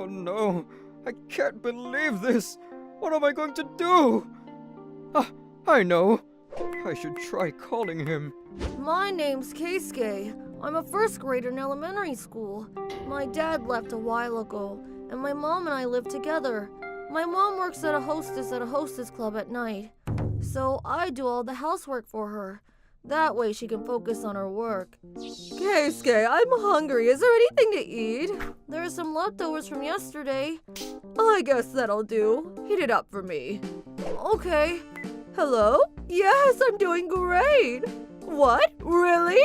no, I can't believe this. What am I going to do? Ah, I know. I should try calling him. My name's Keisuke. I'm a first grader in elementary school. My dad left a while ago, and my mom and I live together. My mom works at a hostess club at night, so I do all the housework for her. That way she can focus on her work. Keisuke, I'm hungry. Is there anything to eat? There are some leftovers from yesterday. I guess that'll do. Heat it up for me. Okay. Hello? Yes, I'm doing great. What? Really?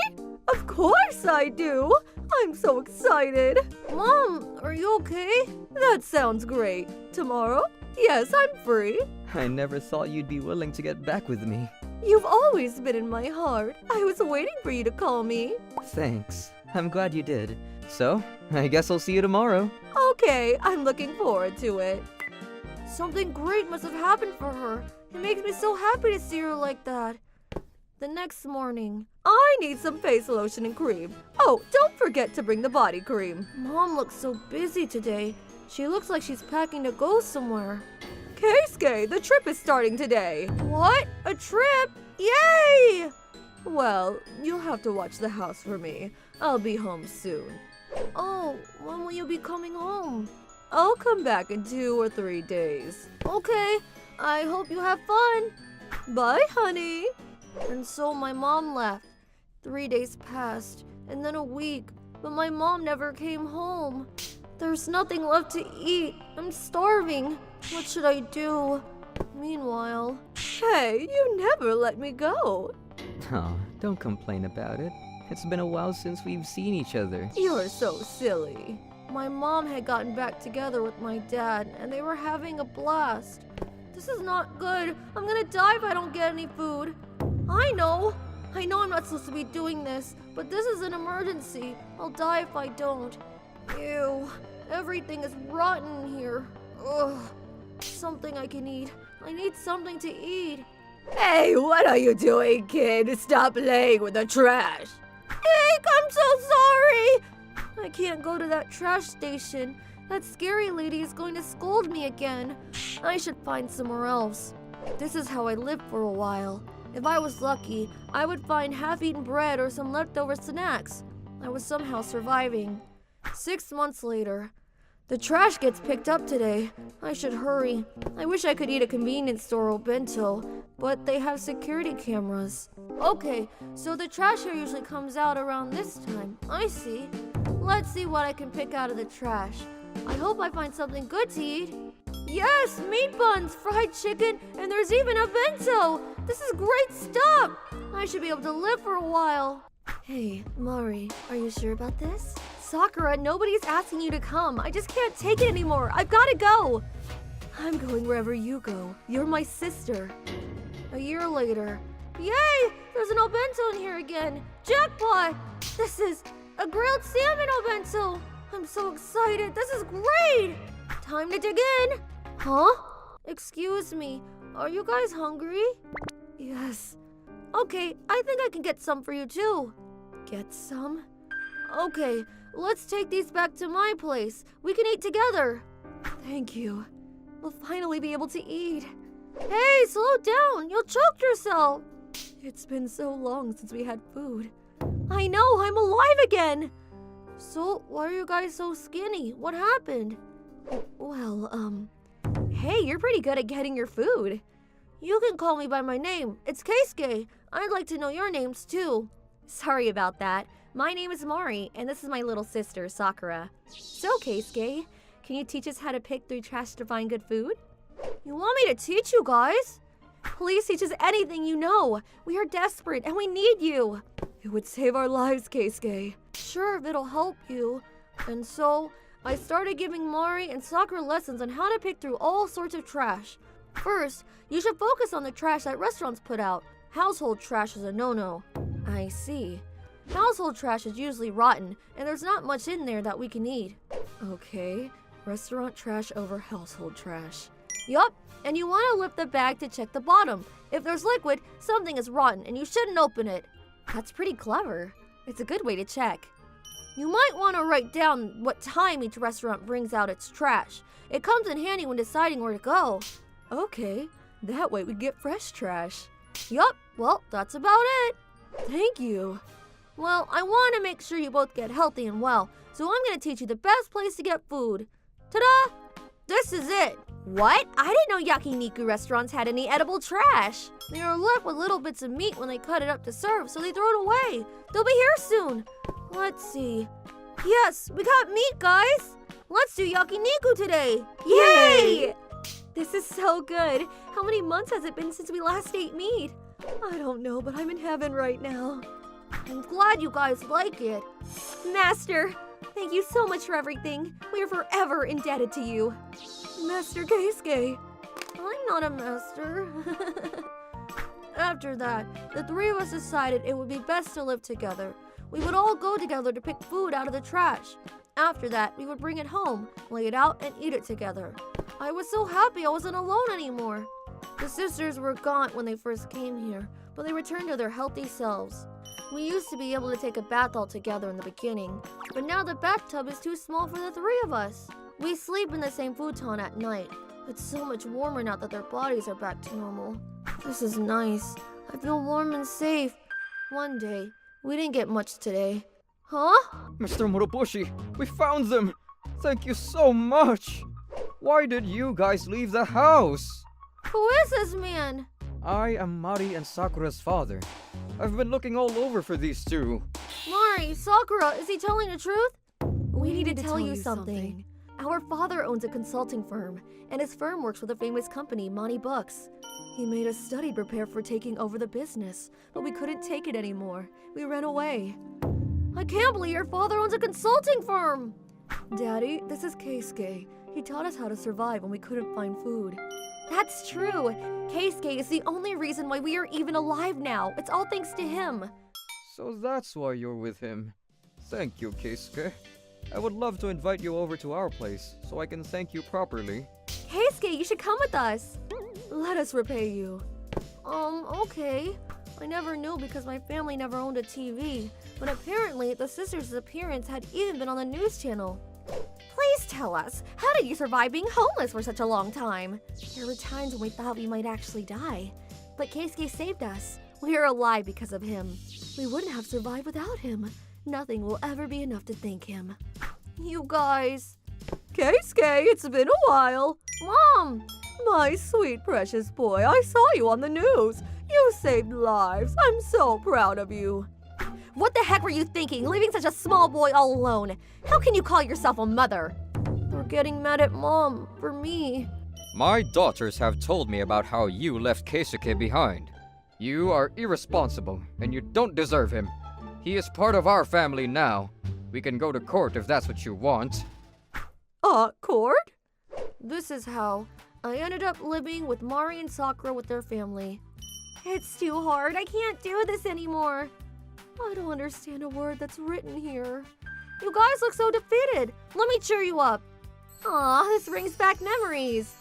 Of course I do. I'm so excited. Mom, are you okay? That sounds great. Tomorrow? Yes, I'm free. I never thought you'd be willing to get back with me. You've always been in my heart. I was waiting for you to call me. Thanks. I'm glad you did. So, I guess I'll see you tomorrow. Okay, I'm looking forward to it. Something great must have happened for her. It makes me so happy to see her like that. The next morning, I need some face lotion and cream. Oh, don't forget to bring the body cream. Mom looks so busy today. She looks like she's packing to go somewhere. Keisuke, the trip is starting today. What? A trip? Yay! Well, you'll have to watch the house for me. I'll be home soon. Oh, when will you be coming home? I'll come back in 2 or 3 days. Okay, I hope you have fun. Bye, honey. And so my mom left. 3 days passed, and then a week, but my mom never came home. There's nothing left to eat. I'm starving. What should I do? Meanwhile... Hey, you never let me go. Oh, don't complain about it. It's been a while since we've seen each other. You're so silly. My mom had gotten back together with my dad, and they were having a blast. This is not good. I'm gonna die if I don't get any food. I know I'm not supposed to be doing this, but this is an emergency. I'll die if I don't. Ew, everything is rotten here. Ugh, something I can eat. I need something to eat. Hey, what are you doing, kid? Stop playing with the trash. Eek, I'm so sorry. I can't go to that trash station. That scary lady is going to scold me again. I should find somewhere else. This is how I lived for a while. If I was lucky, I would find half-eaten bread or some leftover snacks. I was somehow surviving. 6 months later, the trash gets picked up today. I should hurry. I wish I could eat at a convenience store or bento, but they have security cameras. Okay, so the trash here usually comes out around this time. I see. Let's see what I can pick out of the trash. I hope I find something good to eat. Yes, meat buns, fried chicken, and there's even a bento. This is great stuff. I should be able to live for a while. Hey, Mari, are you sure about this? Sakura, nobody's asking you to come. I just can't take it anymore. I've got to go. I'm going wherever you go. You're my sister. A year later. Yay! There's an obento in here again. Jackpot! This is a grilled salmon obento. I'm so excited. This is great. Time to dig in. Huh? Excuse me. Are you guys hungry? Yes. Okay, I think I can get some for you too. Get some? Okay, let's take these back to my place. We can eat together. Thank you. We'll finally be able to eat. Hey, slow down. You'll choke yourself. It's been so long since we had food. I know, I'm alive again. So, why are you guys so skinny? What happened? Well, hey, you're pretty good at getting your food. You can call me by my name. It's Keisuke. I'd like to know your names too. Sorry about that. My name is Mari, and this is my little sister, Sakura. So, Keisuke, can you teach us how to pick through trash to find good food? You want me to teach you guys? Please teach us anything you know. We are desperate, and we need you. It would save our lives, Keisuke. Sure, if it'll help you. And so, I started giving Mari and Sakura lessons on how to pick through all sorts of trash. First, you should focus on the trash that restaurants put out. Household trash is a no-no. I see. Household trash is usually rotten, and there's not much in there that we can eat. Okay, restaurant trash over household trash. Yup, and you want to lift the bag to check the bottom. If there's liquid, something is rotten, and you shouldn't open it. That's pretty clever. It's a good way to check. You might want to write down what time each restaurant brings out its trash. It comes in handy when deciding where to go. Okay, that way we get fresh trash. Yup, well, that's about it. Thank you. Well, I want to make sure you both get healthy and well, so I'm going to teach you the best place to get food. Ta-da! This is it. What? I didn't know yakiniku restaurants had any edible trash. They are left with little bits of meat when they cut it up to serve, so they throw it away. They'll be here soon. Let's see. Yes, we got meat, guys. Let's do yakiniku today. Yay! This is so good. How many months has it been since we last ate meat? I don't know, but I'm in heaven right now. I'm glad you guys like it. Master, thank you so much for everything. We are forever indebted to you. Master Keisuke. I'm not a master. After that, the three of us decided it would be best to live together. We would all go together to pick food out of the trash. After that, we would bring it home, lay it out, and eat it together. I was so happy I wasn't alone anymore. The sisters were gaunt when they first came here, but they returned to their healthy selves. We used to be able to take a bath all together in the beginning, but now the bathtub is too small for the three of us. We sleep in the same futon at night. It's so much warmer now that their bodies are back to normal. This is nice. I feel warm and safe. One day, we didn't get much today. Huh? Mr. Moroboshi, we found them! Thank you so much! Why did you guys leave the house? Who is this man? I am Mari and Sakura's father. I've been looking all over for these two. Mari, Sakura, is he telling the truth? We need to tell you something. Our father owns a consulting firm, and his firm works with a famous company, Monty Books. He made us study to prepare for taking over the business, but we couldn't take it anymore. We ran away. I can't believe your father owns a consulting firm! Daddy, this is Keisuke. He taught us how to survive when we couldn't find food. That's true. Keisuke is the only reason why we are even alive now. It's all thanks to him. So that's why you're with him. Thank you, Keisuke. I would love to invite you over to our place, so I can thank you properly. Keisuke, you should come with us. Let us repay you. Okay. I never knew because my family never owned a TV, but apparently the sisters' appearance had even been on the news channel. Please tell us, how did you survive being homeless for such a long time? There were times when we thought we might actually die, but Keisuke saved us. We are alive because of him. We wouldn't have survived without him. Nothing will ever be enough to thank him. You guys. Keisuke, it's been a while. Mom! My sweet precious boy, I saw you on the news. You saved lives. I'm so proud of you. What the heck were you thinking, leaving such a small boy all alone? How can you call yourself a mother? They're getting mad at Mom for me. My daughters have told me about how you left Keisuke behind. You are irresponsible, and you don't deserve him. He is part of our family now. We can go to court if that's what you want. Court? This is how. I ended up living with Mari and Sakura with their family. It's too hard. I can't do this anymore. I don't understand a word that's written here. You guys look so defeated. Let me cheer you up. Aw, this brings back memories.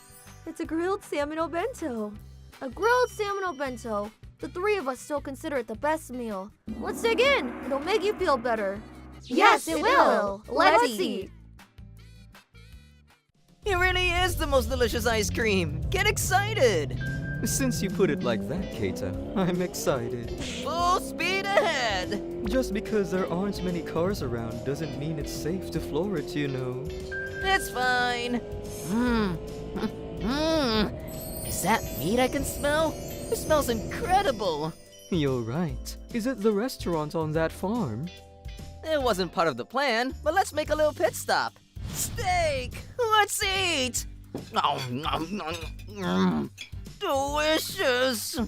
It's a grilled salmon obento. A grilled salmon obento. The three of us still consider it the best meal. Let's dig in. It'll make you feel better. Yes, it will. Let's eat. It really is the most delicious ice cream. Get excited. Since you put it like that, Keita, I'm excited. Full speed ahead. Just because there aren't many cars around doesn't mean it's safe to floor it, you know. It's fine. Is that meat I can smell? It smells incredible. You're right. Is it the restaurant on that farm? It wasn't part of the plan, but let's make a little pit stop. Steak! Let's eat! Delicious!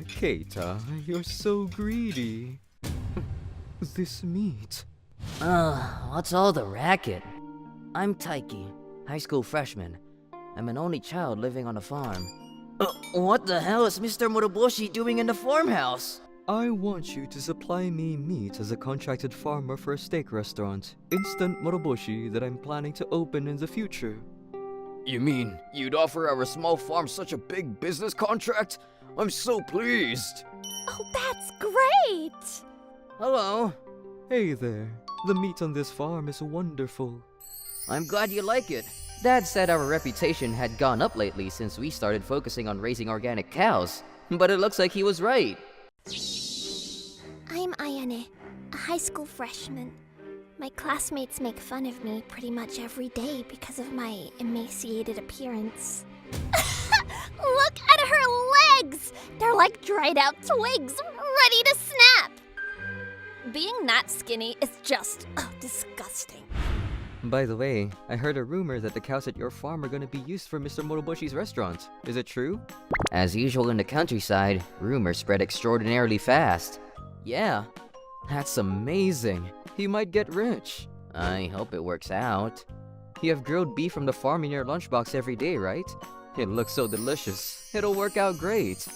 Keita, you're so greedy. This meat. What's all the racket? I'm Taiki, high school freshman. I'm an only child living on a farm. What the hell is Mr. Moroboshi doing in the farmhouse? I want you to supply me meat as a contracted farmer for a steak restaurant, Instant Moroboshi, that I'm planning to open in the future. You mean you'd offer our small farm such a big business contract? I'm so pleased. Oh, that's great! Hello. Hey there. The meat on this farm is wonderful. I'm glad you like it. Dad said our reputation had gone up lately since we started focusing on raising organic cows. But it looks like he was right. I'm Ayane, a high school freshman. My classmates make fun of me pretty much every day because of my emaciated appearance. Look at her legs! They're like dried out twigs, ready to snap! Being that skinny is just disgusting. By the way, I heard a rumor that the cows at your farm are gonna be used for Mr. Moroboshi's restaurant. Is it true? As usual in the countryside, rumors spread extraordinarily fast. Yeah. That's amazing. He might get rich. I hope it works out. You have grilled beef from the farm in your lunchbox every day, right? It looks so delicious. It'll work out great.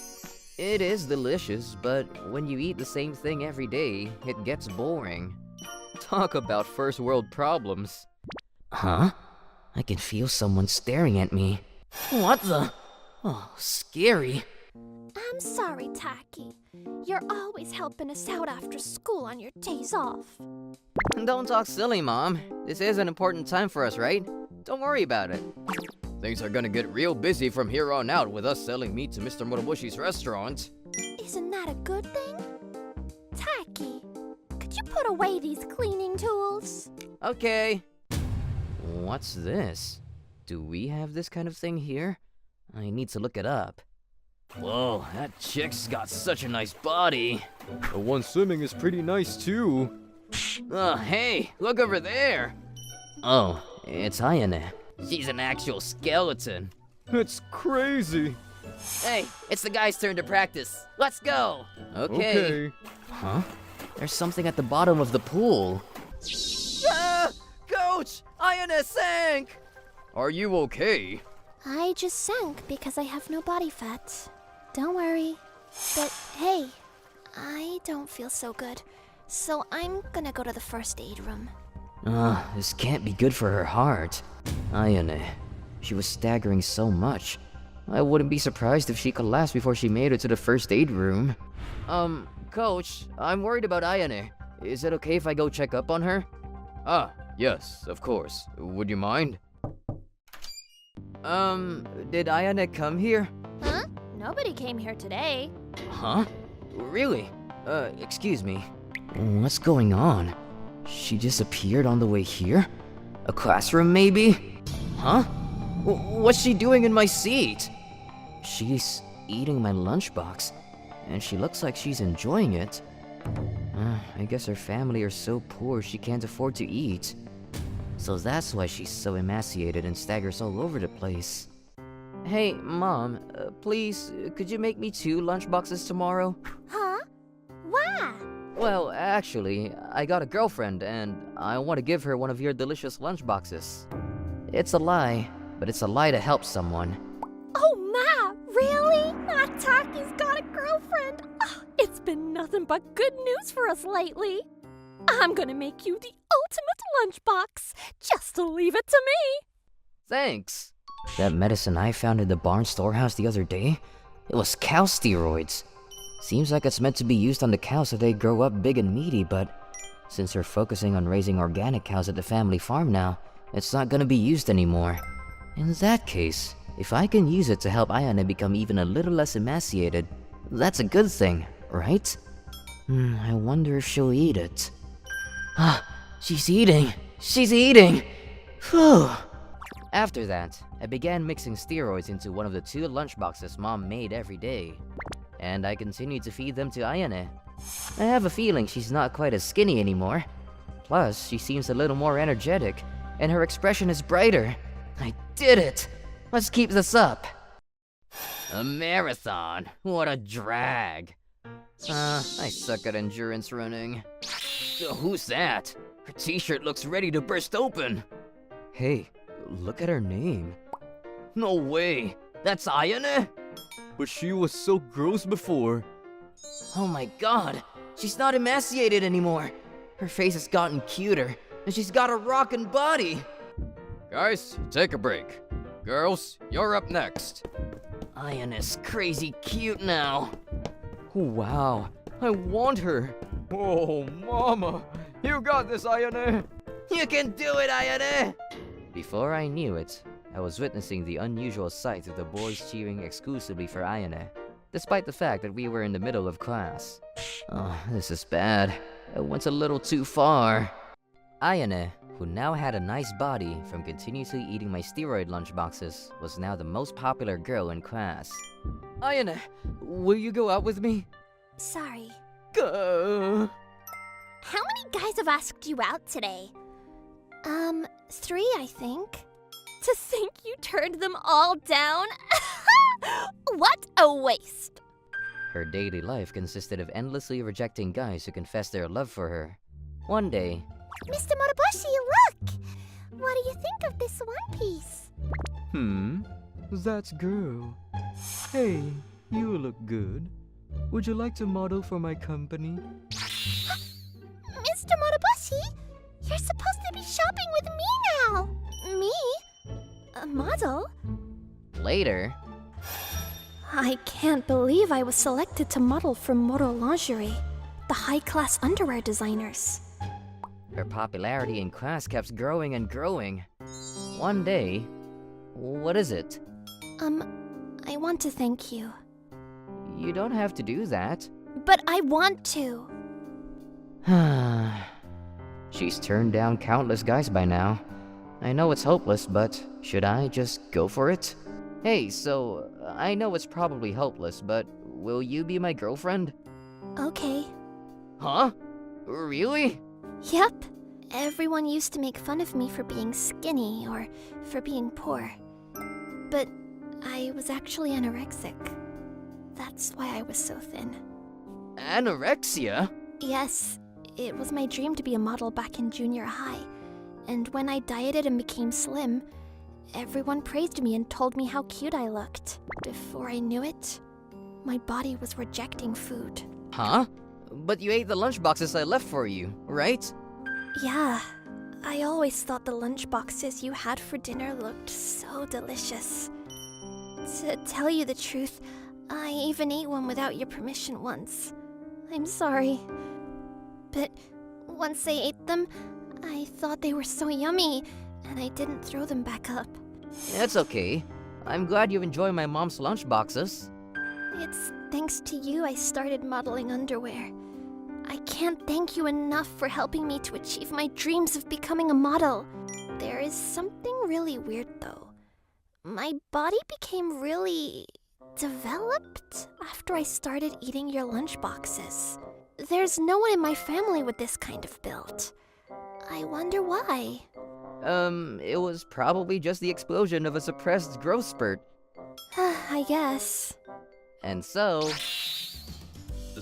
It is delicious, but when you eat the same thing every day, it gets boring. Talk about first world problems. Huh? I can feel someone staring at me. What the? Oh, scary. I'm sorry, Taki. You're always helping us out after school on your days off. Don't talk silly, Mom. This is an important time for us, right? Don't worry about it. Things are gonna get real busy from here on out with us selling meat to Mr. Moroboshi's restaurant. Isn't that a good thing? Taki, could you put away these cleaning tools? Okay. What's this? Do we have this kind of thing here? I need to look it up. Whoa, that chick's got such a nice body. The one swimming is pretty nice too. Oh, hey, look over there. Oh, it's Ayane. She's an actual skeleton. It's crazy. Hey, it's the guy's turn to practice. Let's go. Okay. Huh? There's something at the bottom of the pool. Ah! Coach! Ayane sank! Are you okay? I just sank because I have no body fat. Don't worry. But hey, I don't feel so good, so I'm gonna go to the first aid room. This can't be good for her heart. Ayane, she was staggering so much. I wouldn't be surprised if she collapsed before she made it to the first aid room. Coach, I'm worried about Ayane. Is it okay if I go check up on her? Ah, yes, of course. Would you mind? Did Ayane come here? Huh? Nobody came here today. Huh? Really? Excuse me. What's going on? She disappeared on the way here? A classroom, maybe? Huh? What's she doing in my seat? She's eating my lunchbox, and she looks like she's enjoying it. I guess her family are so poor she can't afford to eat. So that's why she's so emaciated and staggers all over the place. Hey, Mom, please, could you make me 2 lunchboxes tomorrow? Huh? Why? Well, actually, I got a girlfriend, and I want to give her one of your delicious lunchboxes. It's a lie, but it's a lie to help someone. Oh, Ma, really? Taki's got a girlfriend. It's been nothing but good news for us lately. I'm gonna make you the ultimate lunchbox. Just leave it to me. Thanks. That medicine I found in the barn storehouse the other day, it was cow steroids. Seems like it's meant to be used on the cows so they grow up big and meaty, but since they're focusing on raising organic cows at the family farm now, it's not gonna be used anymore. In that case, if I can use it to help Ayane become even a little less emaciated, that's a good thing, right? I wonder if she'll eat it. She's eating! She's eating! Phew! After that, I began mixing steroids into one of the 2 lunchboxes Mom made every day. And I continued to feed them to Ayane. I have a feeling she's not quite as skinny anymore. Plus, she seems a little more energetic, and her expression is brighter. I did it! Let's keep this up! A marathon? What a drag. I suck at endurance running. Who's that? Her t-shirt looks ready to burst open. Hey, look at her name. No way. That's Ayane? But she was so gross before. Oh my god, she's not emaciated anymore. Her face has gotten cuter, and she's got a rockin' body. Guys, take a break. Girls, you're up next. Ayane is crazy cute now. Wow, I want her. Oh, Mama, You got this, Ayane! You can do it, Ayane! Before I knew it, I was witnessing the unusual sight of the boys cheering exclusively for Ayane, despite the fact that we were in the middle of class. Oh, this is bad. I went a little too far. Ayane, who now had a nice body from continuously eating my steroid lunchboxes, was now the most popular girl in class. Ayane, will you go out with me? Sorry. Go. How many guys have asked you out today? 3, I think. To think you turned them all down? What a waste! Her daily life consisted of endlessly rejecting guys who confessed their love for her. One day, Mr. Moroboshi, look! What do you think of this one piece? That girl. Hey, you look good. Would you like to model for my company? Mr. Moroboshi, you're supposed to be shopping with me now! Me? A model? later, I can't believe I was selected to model for Moro Lingerie, the high-class underwear designers. her popularity in class kept growing and growing. One day, what is it? I want to thank you. You don't have to do that. But I want to. She's turned down countless guys by now. I know it's hopeless, but should I just go for it? Hey, so, I know it's probably hopeless, but will you be my girlfriend? Okay. Huh? Really? Yep. Everyone used to make fun of me for being skinny or for being poor. But I was actually anorexic. That's why I was so thin. Anorexia? Yes, it was my dream to be a model back in junior high. And when I dieted and became slim, everyone praised me and told me how cute I looked. Before I knew it, my body was rejecting food. Huh? But you ate the lunchboxes I left for you, right? Yeah, I always thought the lunchboxes you had for dinner looked so delicious. To tell you the truth, I even ate one without your permission once. I'm sorry. But once I ate them, I thought they were so yummy, and I didn't throw them back up. That's okay. I'm glad you enjoy my mom's lunchboxes. It's thanks to you I started modeling underwear. I can't thank you enough for helping me to achieve my dreams of becoming a model. There is something really weird though. My body became really developed after I started eating your lunchboxes. There's no one in my family with this kind of build. I wonder why. It was probably just the explosion of a suppressed growth spurt. I guess. And so,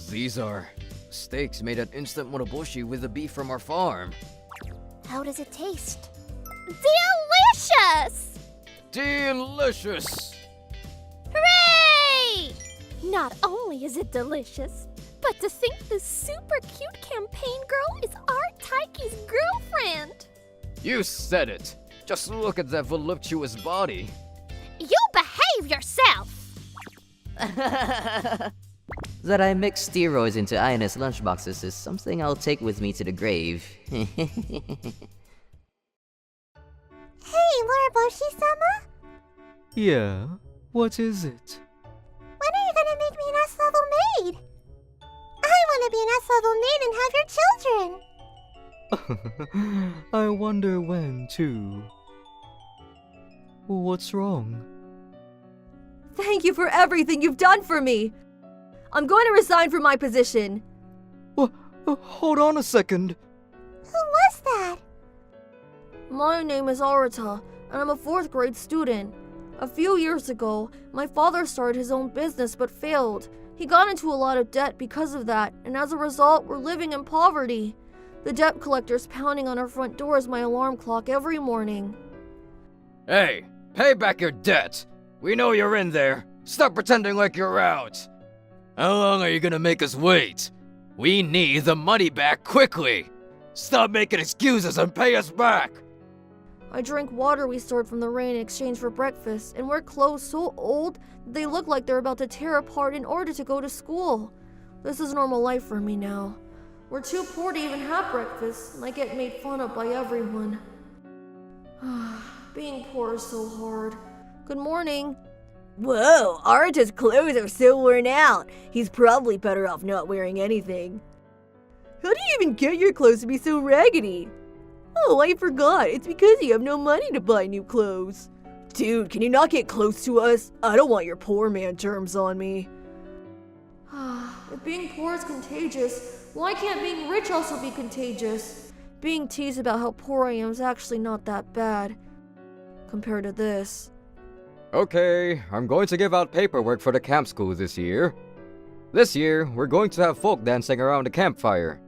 These are steaks made at Instant Moroboshi with the beef from our farm. How does it taste? Delicious! Delicious! Hooray! Not only is it delicious, but to think this super cute campaign girl is our Taiki's girlfriend! You said it. Just look at that voluptuous body. You behave yourself! that I mix steroids into Ayane's lunchboxes is something I'll take with me to the grave. Hey, Moroboshi-sama? Yeah, what is it? When are you gonna make me an S-level maid? I wanna be an S-level maid and have your children! I wonder when, too. What's wrong? Thank you for everything you've done for me! I'm going to resign from my position. Hold on a second. Who was that? My name is Arata, and I'm a 4th grade student. A few years ago, my father started his own business but failed. He got into a lot of debt because of that, and as a result, we're living in poverty. The debt collector's pounding on our front door as my alarm clock every morning. Hey, pay back your debt. We know you're in there. Stop pretending like you're out. How long are you gonna make us wait? We need the money back quickly. Stop making excuses and pay us back. I drink water we stored from the rain in exchange for breakfast, and wear clothes so old that they look like they're about to tear apart in order to go to school. This is normal life for me now. We're too poor to even have breakfast, and I get made fun of by everyone. Being poor is so hard. Good morning. Whoa, Arta's clothes are so worn out. He's probably better off not wearing anything. How do you even get your clothes to be so raggedy? Oh, I forgot. It's because you have no money to buy new clothes. Dude, can you not get close to us? I don't want your poor man germs on me. If being poor is contagious, why can't being rich also be contagious? Being teased about how poor I am is actually not that bad compared to this. Okay, I'm going to give out paperwork for the camp school this year. This year, we're going to have folk dancing around the campfire.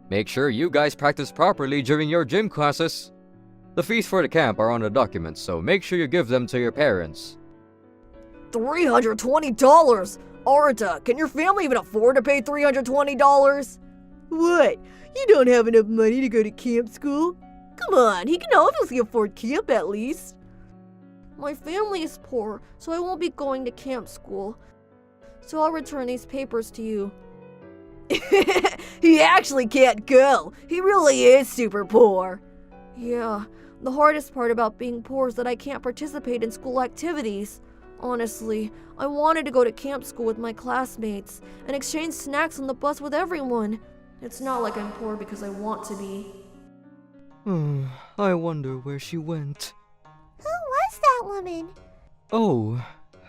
Make sure you guys practice properly during your gym classes. The fees for the camp are on the documents, so make sure you give them to your parents. $320? Arta, can your family even afford to pay $320? What? You don't have enough money to go to camp school? Come on, he can obviously afford camp at least. My family is poor, so I won't be going to camp school. So I'll return these papers to you. He actually can't go. He really is super poor. Yeah, the hardest part about being poor is that I can't participate in school activities. Honestly, I wanted to go to camp school with my classmates and exchange snacks on the bus with everyone. It's not like I'm poor because I want to be. I wonder where she went. Who was that woman? Oh,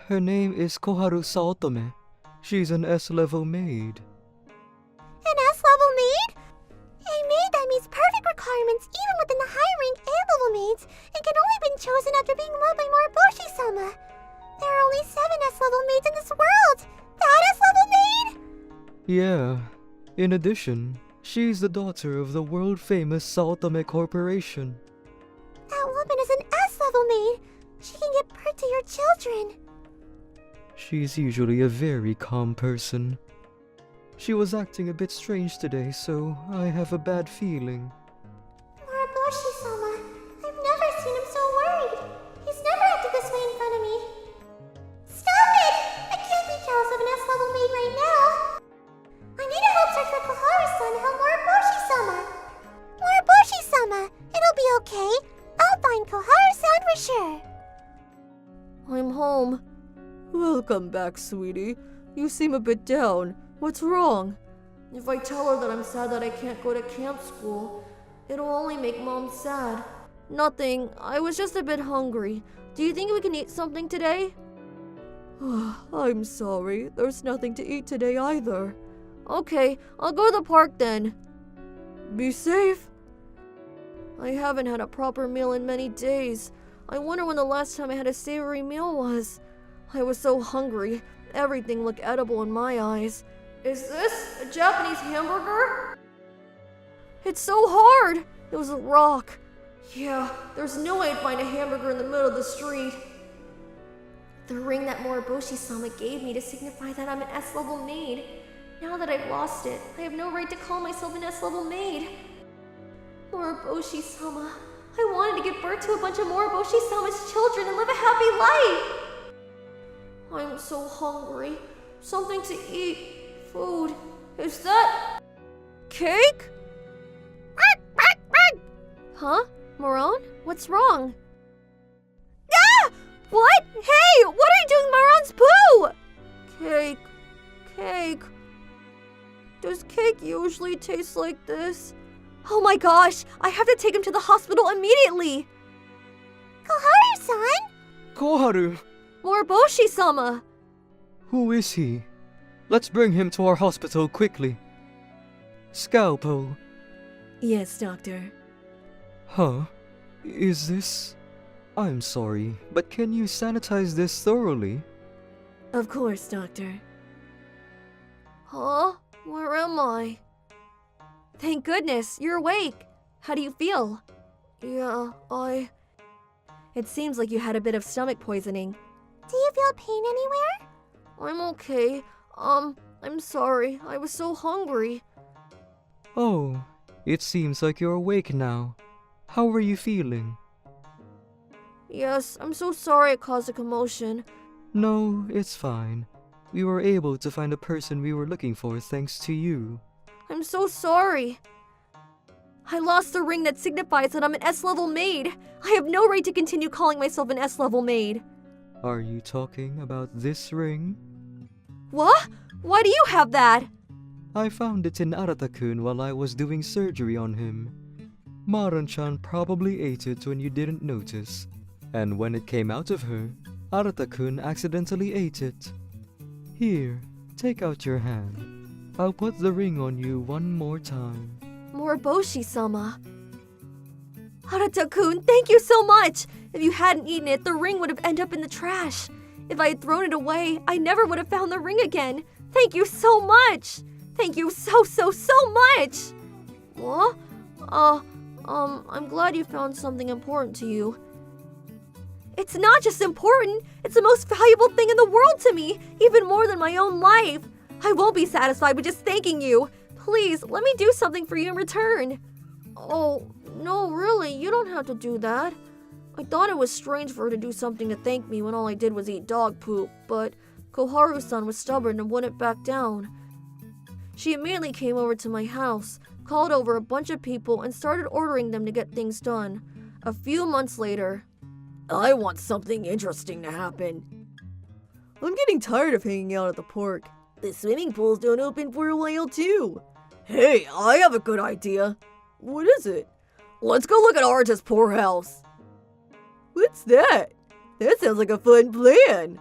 her name is Koharu Saotome. She's an S-level maid. An S-level maid? A maid that meets perfect requirements even within the high-rank A-level maids and can only be chosen after being loved by Moriboshi-sama. There are only 7 S-level maids in this world! That S-level maid? Yeah. In addition, she's the daughter of the world-famous Saotome Corporation. That woman is an S-level maid! She can give birth to your children! She's usually a very calm person. She was acting a bit strange today, so I have a bad feeling. Moriboshi-sama, I've never seen him so worried. He's never acted this way in front of me. Stop it! I can't be jealous of an S-level maid right now. I need to help search for Koharu-san and help Moriboshi-sama. Moriboshi-sama, it'll be okay. I'll find Koharu-san for sure. I'm home. Welcome back, sweetie. You seem a bit down. What's wrong? If I tell her that I'm sad that I can't go to camp school, it'll only make Mom sad. Nothing. I was just a bit hungry. Do you think we can eat something today? I'm sorry. There's nothing to eat today either. Okay, I'll go to the park then. Be safe. I haven't had a proper meal in many days. I wonder when the last time I had a savory meal was. I was so hungry. Everything looked edible in my eyes. Is this a Japanese hamburger? It's so hard! It was a rock. Yeah, there's no way I'd find a hamburger in the middle of the street. The ring that Moriboshi-sama gave me to signify that I'm an S-level maid. Now that I've lost it, I have no right to call myself an S-level maid. Moriboshi-sama. I wanted to give birth to a bunch of Moriboshi-sama's children and live a happy life. I'm so hungry. Something to eat. Food. Is that cake? Huh? Moron? What's wrong? Ah! What? Hey! What are you doing with Moron's poo? Cake. Cake. Does cake usually taste like this? Oh my gosh! I have to take him to the hospital immediately! Koharu-san? Koharu! Moriboshi-sama! Who is he? Let's bring him to our hospital quickly. Scalpel. Yes, doctor. Huh? Is this... I'm sorry, but can you sanitize this thoroughly? Of course, doctor. Huh? Where am I? Thank goodness, you're awake. How do you feel? Yeah, It seems like you had a bit of stomach poisoning. Do you feel pain anywhere? I'm okay. I'm sorry. I was so hungry. Oh, it seems like you're awake now. How are you feeling? Yes, I'm so sorry it caused a commotion. No, it's fine. We were able to find the person we were looking for thanks to you. I'm so sorry. I lost the ring that signifies that I'm an S-level maid. I have no right to continue calling myself an S-level maid. Are you talking about this ring? What? Why do you have that? I found it in Arata-kun while I was doing surgery on him. Maran-chan probably ate it when you didn't notice. And when it came out of her, Arata-kun accidentally ate it. Here, take out your hand. I'll put the ring on you one more time. Moriboshi-sama. Harata-kun, thank you so much! If you hadn't eaten it, the ring would have ended up in the trash. If I had thrown it away, I never would have found the ring again. Thank you so much! Thank you so much! What? I'm glad you found something important to you. It's not just important, it's the most valuable thing in the world to me, even more than my own life. I won't be satisfied with just thanking you. Please, let me do something for you in return. Oh, no, really, you don't have to do that. I thought it was strange for her to do something to thank me when all I did was eat dog poop, but Koharu-san was stubborn and wouldn't back down. She immediately came over to my house, called over a bunch of people, and started ordering them to get things done. A few months later, I want something interesting to happen. I'm getting tired of hanging out at the park. The swimming pools don't open for a while too. Hey, I have a good idea. What is it? Let's go look at Arta's poorhouse. What's that? That sounds like a fun plan.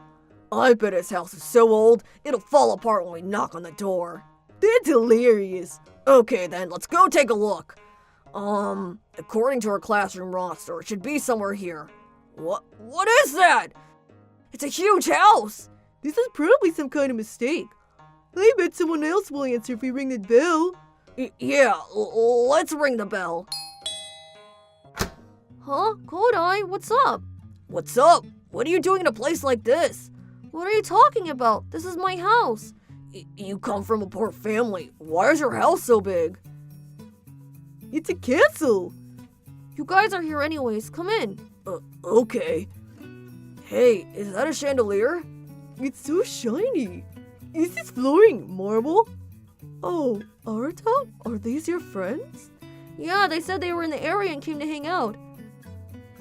I bet his house is so old, it'll fall apart when we knock on the door. That's hilarious. Okay then, let's go take a look. According to our classroom roster, it should be somewhere here. What is that? It's a huge house. This is probably some kind of mistake. I bet someone else will answer if we ring the bell. Yeah, let's ring the bell. huh? Kodai, what's up? What's up? What are you doing in a place like this? What are you talking about? This is my house. You come from a poor family. Why is your house so big? It's a castle. You guys are here anyways, come in. Okay. Hey, is that a chandelier? It's so shiny. Is this flooring marble? Oh, Arata? Are these your friends? Yeah, they said they were in the area and came to hang out.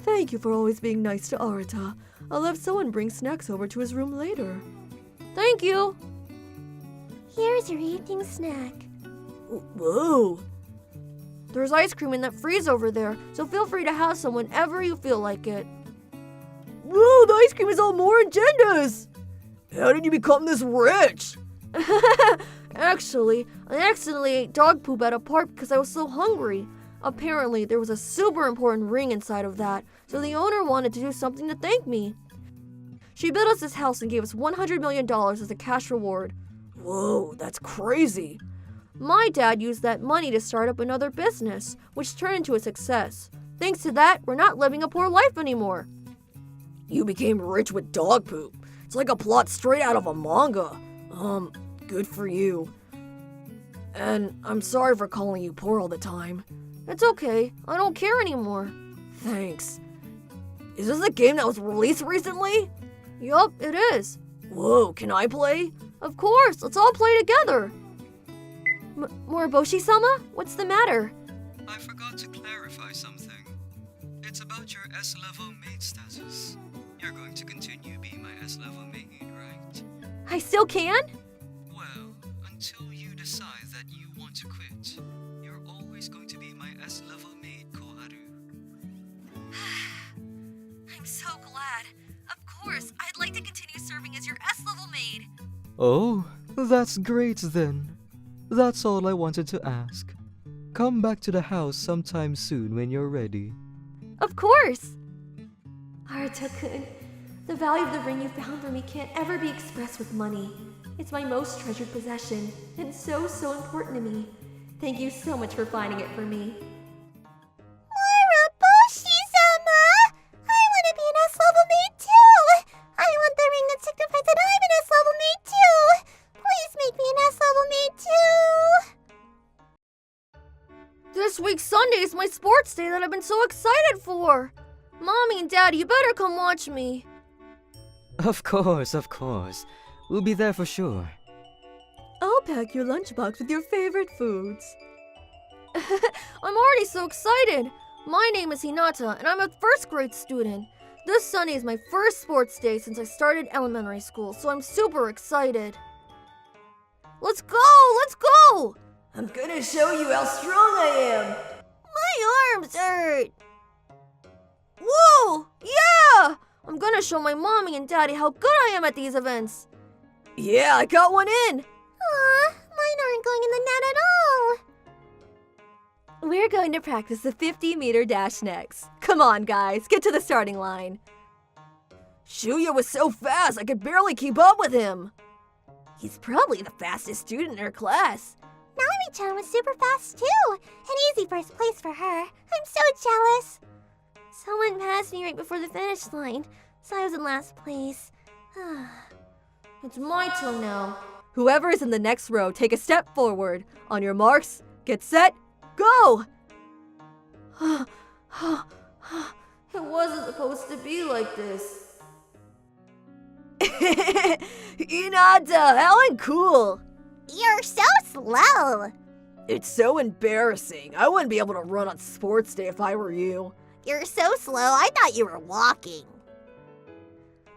Thank you for always being nice to Arata. I'll have someone bring snacks over to his room later. Thank you. Here's your evening snack. Whoa. There's ice cream in that freeze over there, so feel free to have some whenever you feel like it. Whoa, the ice cream is all more agendas. How did you become this rich? Actually, I accidentally ate dog poop at a park because I was so hungry. Apparently, there was a super important ring inside of that, so the owner wanted to do something to thank me. She built us this house and gave us $100 million as a cash reward. Whoa, that's crazy. My dad used that money to start up another business, which turned into a success. Thanks to that, we're not living a poor life anymore. You became rich with dog poop. It's like a plot straight out of a manga. Good for you. And I'm sorry for calling you poor all the time. It's okay, I don't care anymore. Thanks. Is this a game that was released recently? Yup, it is. Whoa, can I play? Of course, let's all play together. Moriboshi-sama, what's the matter? I forgot to clarify something. It's about your S-level maid status. You're going to continue being my S-level maid, right? I still can? Well, until you decide that you want to quit, you're always going to be my S-level maid, Koharu. I'm so glad. Of course, I'd like to continue serving as your S-level maid. Oh, that's great then. That's all I wanted to ask. Come back to the house sometime soon when you're ready. Of course! Arata-kun, the value of the ring you found for me can't ever be expressed with money. It's my most treasured possession, and so important to me. Thank you so much for finding it for me. Moriboshi-sama! I want to be an S-level maid too! I want the ring that signifies that I'm an S-level maid too! Please make me an S-level maid too! This week Sunday is my sports day that I've been so excited for! Mommy and Daddy, you better come watch me. Of course. We'll be there for sure. I'll pack your lunchbox with your favorite foods. I'm already so excited. My name is Hinata, and I'm a first grade student. This Sunday is my first sports day since I started elementary school, so I'm super excited. Let's go! Let's go! I'm gonna show you how strong I am. My arms hurt. Whoa! Yeah! I'm gonna show my mommy and daddy how good I am at these events. Yeah, I got one in. Aw, mine aren't going in the net at all. We're going to practice the 50-meter dash next. Come on, guys, get to the starting line. Shuya was so fast, I could barely keep up with him. He's probably the fastest student in our class. Nami-chan was super fast too. An easy first place for her. I'm so jealous. Someone passed me right before the finish line, so I was in last place. It's my turn now. Whoever is in the next row, take a step forward. On your marks, get set, go! It wasn't supposed to be like this. Hinata, how uncool! You're so slow. It's so embarrassing. I wouldn't be able to run on sports day if I were you. You're so slow, I thought you were walking.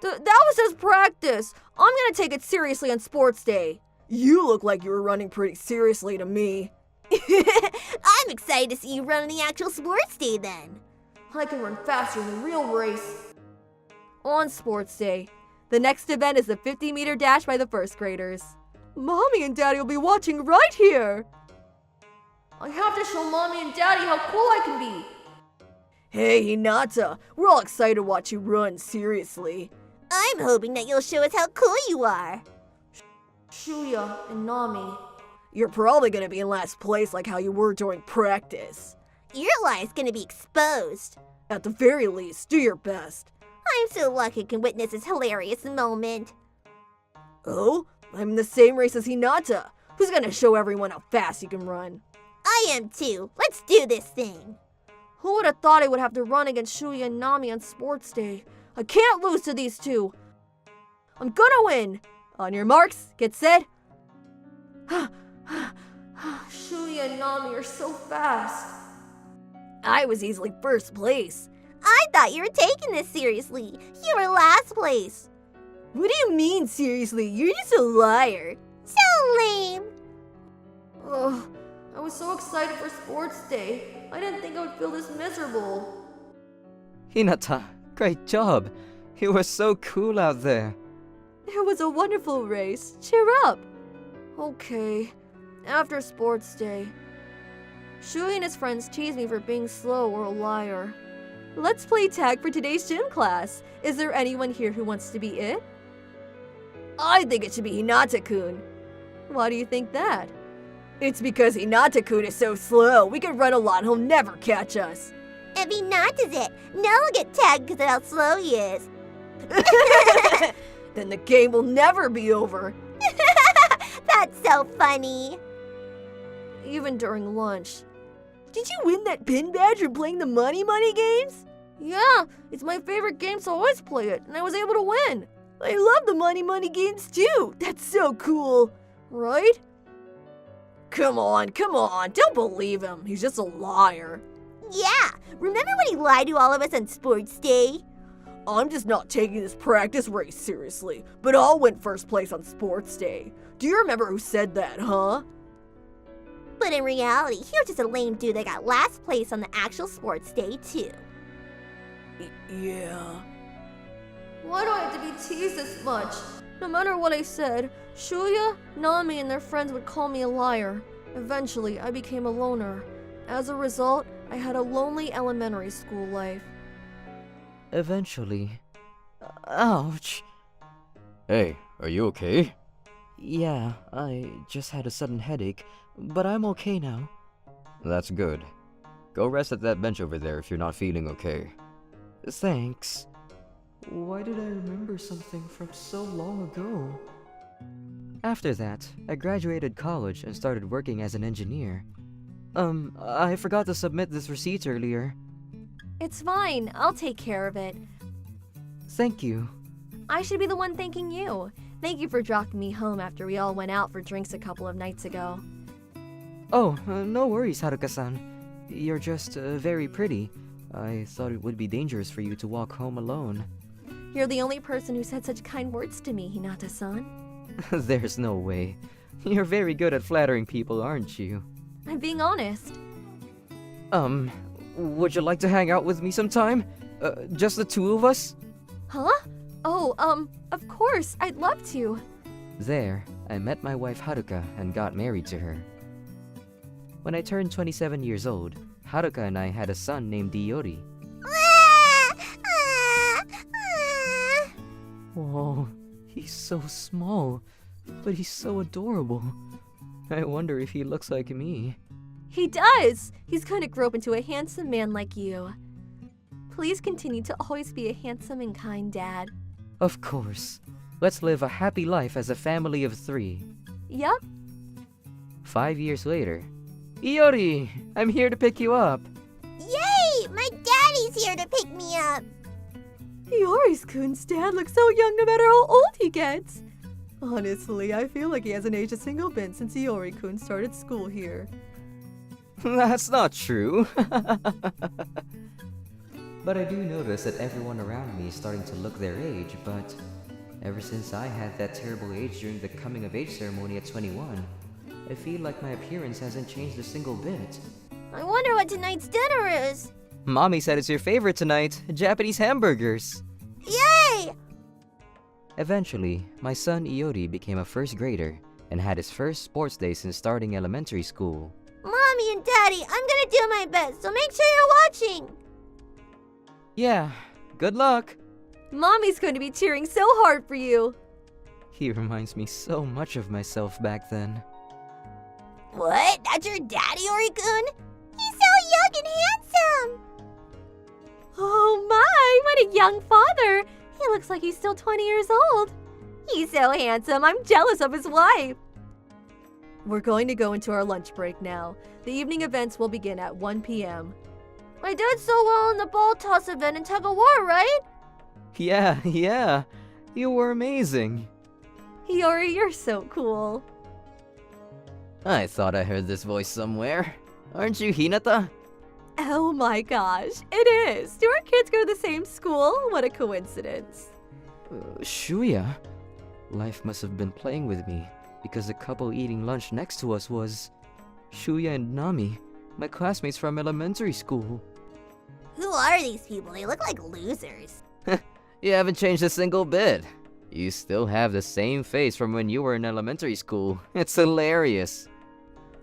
That was just practice. I'm gonna take it seriously on sports day. You look like you were running pretty seriously to me. I'm excited to see you run on the actual sports day then. I can run faster in a real race. On sports day, the next event is the 50-meter dash by the first graders. Mommy and Daddy will be watching right here. I have to show Mommy and Daddy how cool I can be. Hey, Hinata, we're all excited to watch you run, seriously. I'm hoping that you'll show us how cool you are. Shuya and Nami. You're probably gonna be in last place like how you were during practice. Your lie's gonna be exposed. At the very least, do your best. I'm so lucky I can witness this hilarious moment. Oh, I'm in the same race as Hinata. Who's gonna show everyone how fast he can run? I am too. Let's do this thing. Who would have thought I would have to run against Shuya and Nami on sports day? I can't lose to these two. I'm gonna win. On your marks, get set. Shuya and Nami are so fast. I was easily first place. I thought you were taking this seriously. You were last place. What do you mean, seriously? You're just a liar. So lame. Ugh, I was so excited for sports day. I didn't think I would feel this miserable. Hinata, great job. You were so cool out there. It was a wonderful race. Cheer up. Okay, after sports day. Shuya and his friends tease me for being slow or a liar. Let's play tag for today's gym class. Is there anyone here who wants to be it? I think it should be Hinata-kun. Why do you think that? It's because Hinata-kun is so slow. We can run a lot and he'll never catch us. If he not does it, no one will get tagged because of how slow he is. Then the game will never be over. That's so funny. Even during lunch. Did you win that pin badge for playing the money games? Yeah, it's my favorite game, so I always play it, and I was able to win. I love the money games too. That's so cool. Right? Come on. Don't believe him. He's just a liar. Yeah, remember when he lied to all of us on sports day? I'm just not taking this practice race seriously, but I'll win first place on sports day. Do you remember who said that, huh? But in reality, he was just a lame dude that got last place on the actual sports day too. Yeah. Why do I have to be teased this much? No matter what I said, Shuya, Nami, and their friends would call me a liar. Eventually, I became a loner. As a result, I had a lonely elementary school life. Eventually. Ouch. Hey, are you okay? Yeah, I just had a sudden headache, but I'm okay now. That's good. Go rest at that bench over there if you're not feeling okay. Thanks. Why did I remember something from so long ago? After that, I graduated college and started working as an engineer. I forgot to submit this receipt earlier. It's fine, I'll take care of it. Thank you. I should be the one thanking you. Thank you for dropping me home after we all went out for drinks a couple of nights ago. Oh, no worries, Haruka-san. You're just very pretty. I thought it would be dangerous for you to walk home alone. You're the only person who said such kind words to me, Hinata-san. There's no way. You're very good at flattering people, aren't you? I'm being honest. Would you like to hang out with me sometime? Just the two of us? Huh? Oh, of course, I'd love to. There, I met my wife Haruka and got married to her. When I turned 27 years old, Haruka and I had a son named Iori. Whoa, he's so small, but he's so adorable. I wonder if he looks like me. He does! He's gonna grow up into a handsome man like you. Please continue to always be a handsome and kind dad. Of course. Let's live a happy life as a family of 3. Yep. 5 years later. Iori, I'm here to pick you up. Yay! My daddy's here to pick me up. Iori's-kun's dad looks so young no matter how old he gets. Honestly, I feel like he hasn't aged a single bit since Iori-kun started school here. That's not true. But I do notice that everyone around me is starting to look their age, but ever since I had that terrible age during the coming of age ceremony at 21, I feel like my appearance hasn't changed a single bit. I wonder what tonight's dinner is. Mommy said it's your favorite tonight, Japanese hamburgers. Yay! Eventually, my son Iori became a first grader and had his first sports day since starting elementary school. Mommy and Daddy, I'm gonna do my best, so make sure you're watching. Yeah, good luck. Mommy's going to be cheering so hard for you. He reminds me so much of myself back then. What? That's your daddy, Ori-kun? He's so young and handsome. Oh my, what a young father. He looks like he's still 20 years old. He's so handsome, I'm jealous of his wife. We're going to go into our lunch break now. The evening events will begin at 1 p.m. I did so well in the ball toss event in tug of war, right? Yeah. You were amazing. Iori, you're so cool. I thought I heard this voice somewhere. Aren't you Hinata? Oh my gosh, it is. Do our kids go to the same school? What a coincidence. Shuya? Life must have been playing with me, because the couple eating lunch next to us was Shuya and Nami, my classmates from elementary school. Who are these people? They look like losers. You haven't changed a single bit. You still have the same face from when you were in elementary school. It's hilarious.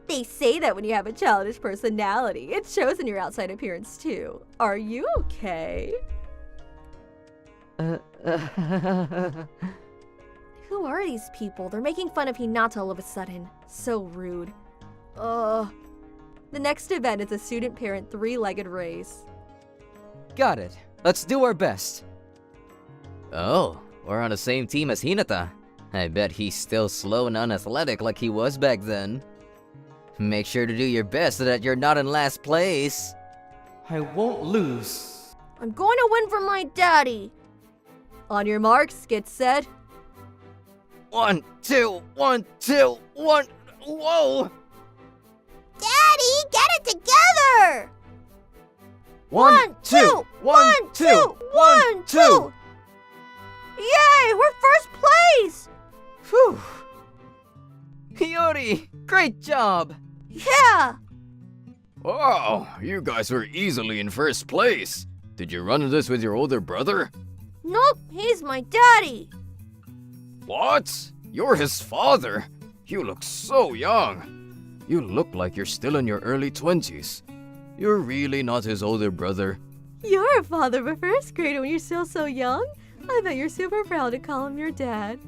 They say that when you have a childish personality, it shows in your outside appearance too. Are you okay? Who are these people? They're making fun of Hinata all of a sudden. So rude. The next event is a student-parent 3-legged race. Got it. Let's do our best. Oh, we're on the same team as Hinata. I bet he's still slow and unathletic like he was back then. Make sure to do your best so that you're not in last place. I won't lose. I'm going to win for my daddy. On your marks, get set. 1, 2, 1, 2, 1. Whoa! Daddy, get it together! 1, 2, 1, 2, 1, 2. Yay, we're first place! Phew. Hiyori, great job. Yeah! Oh, you guys were easily in first place. Did you run this with your older brother? Nope, he's my daddy. What? You're his father? You look so young. You look like you're still in your early 20s. You're really not his older brother. You're a father of a first grader when you're still so young? I bet you're super proud to call him your dad.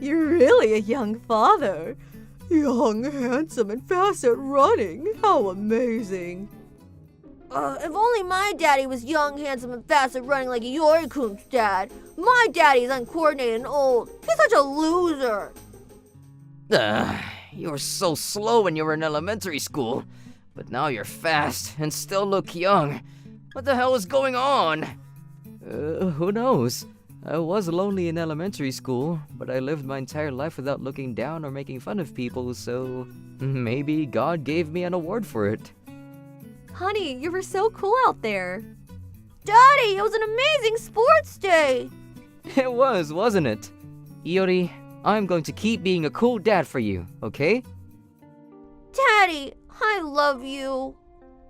You're really a young father. Young, handsome, and fast at running. How amazing. If only my daddy was young, handsome, and fast at running like Iori-kun's dad. My daddy's uncoordinated and old. He's such a loser. You were so slow when you were in elementary school, but now you're fast and still look young. What the hell is going on? Who knows? I was lonely in elementary school, but I lived my entire life without looking down or making fun of people, so maybe God gave me an award for it. Honey, you were so cool out there. Daddy, it was an amazing sports day. It was, wasn't it? Iori, I'm going to keep being a cool dad for you, okay? Daddy, I love you.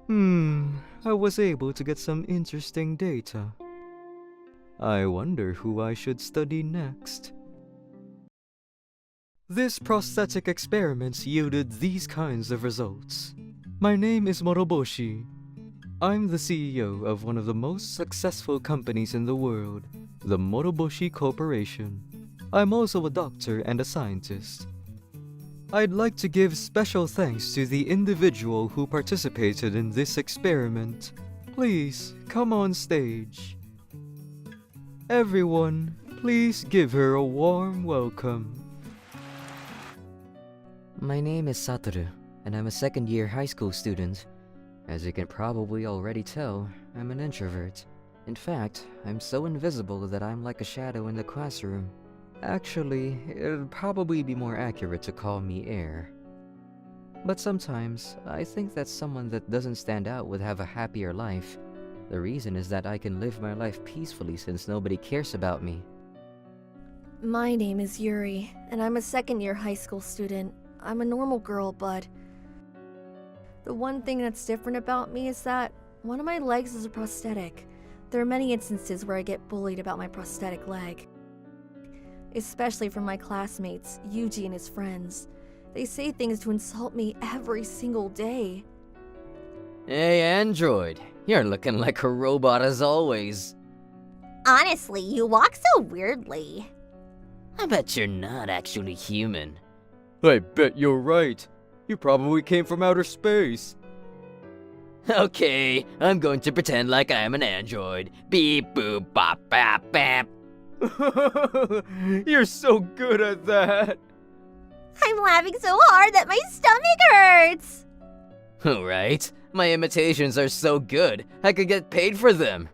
I was able to get some interesting data. I wonder who I should study next. This prosthetic experiments yielded these kinds of results. My name is Moroboshi. I'm the CEO of one of the most successful companies in the world, the Moroboshi Corporation. I'm also a doctor and a scientist. I'd like to give special thanks to the individual who participated in this experiment. Please, come on stage. Everyone, please give her a warm welcome. My name is Satoru, and I'm a second-year high school student. As you can probably already tell, I'm an introvert. In fact, I'm so invisible that I'm like a shadow in the classroom. Actually, it'd probably be more accurate to call me air. But sometimes, I think that someone that doesn't stand out would have a happier life. The reason is that I can live my life peacefully since nobody cares about me. My name is Yuri, and I'm a second-year high school student. I'm a normal girl, but the one thing that's different about me is that one of my legs is a prosthetic. There are many instances where I get bullied about my prosthetic leg, especially from my classmates, Yuji and his friends. They say things to insult me every single day. Hey, Android, you're looking like a robot as always. Honestly, you walk so weirdly. I bet you're not actually human. I bet you're right. You probably came from outer space. Okay, I'm going to pretend like I'm an android. Beep boop bop bap bap. You're so good at that. I'm laughing so hard that my stomach hurts. Alright, my imitations are so good, I could get paid for them.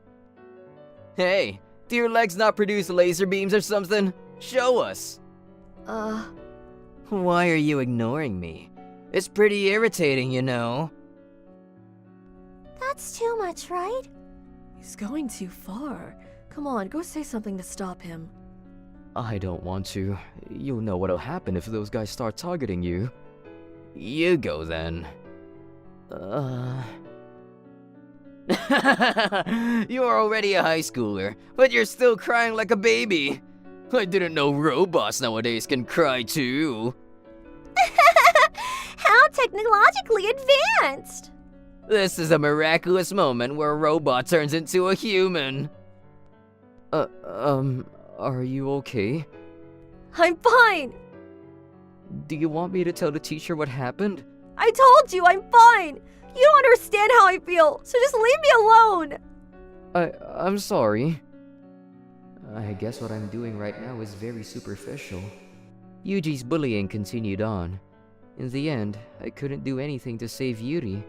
Hey, do your legs not produce laser beams or something? Show us. Why are you ignoring me? It's pretty irritating, you know. That's too much, right? He's going too far. Come on, go say something to stop him. I don't want to. You'll know what'll happen if those guys start targeting you. You go then. You're already a high schooler, but you're still crying like a baby. I didn't know robots nowadays can cry too. How technologically advanced! This is a miraculous moment where a robot turns into a human. Are you okay? I'm fine! Do you want me to tell the teacher what happened? I told you, I'm fine! You don't understand how I feel, so just leave me alone! I'm sorry. I guess what I'm doing right now is very superficial. Yuji's bullying continued on. In the end, I couldn't do anything to save Yuri.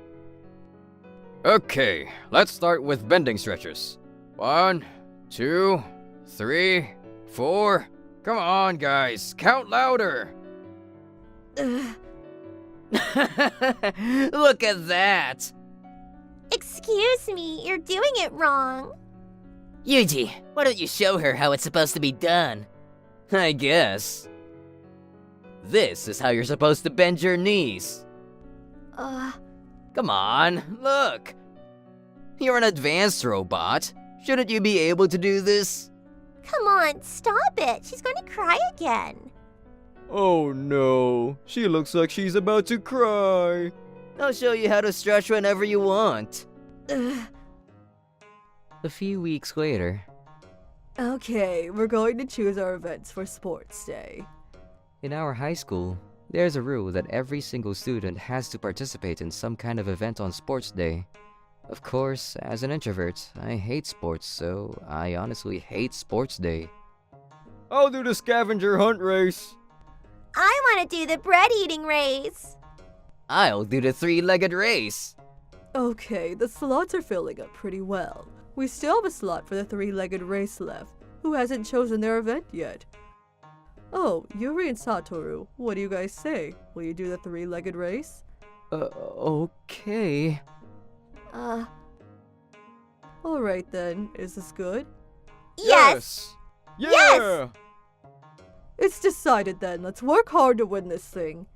Okay, let's start with bending stretches. 1, 2, 3, 4. Come on, guys, count louder. Look at that! Excuse me, you're doing it wrong. Yuji, why don't you show her how it's supposed to be done? I guess. This is how you're supposed to bend your knees. Come on, look. You're an advanced robot. Shouldn't you be able to do this? Come on, stop it. She's going to cry again. Oh no, she looks like she's about to cry. I'll show you how to stretch whenever you want. A few weeks later, Okay, we're going to choose our events for sports day. in our high school, there's a rule that every single student has to participate in some kind of event on sports day. Of course, as an introvert, I hate sports, so I honestly hate sports day. I'll do the scavenger hunt race. I want to do the bread eating race. I'll do the three-legged race. Okay, the slots are filling up pretty well. We still have a slot for the three-legged race left. Who hasn't chosen their event yet? Oh, Yuri and Satoru, what do you guys say? Will you do the three-legged race? Okay. Alright then, is this good? Yes! Yeah! It's decided then, let's work hard to win this thing.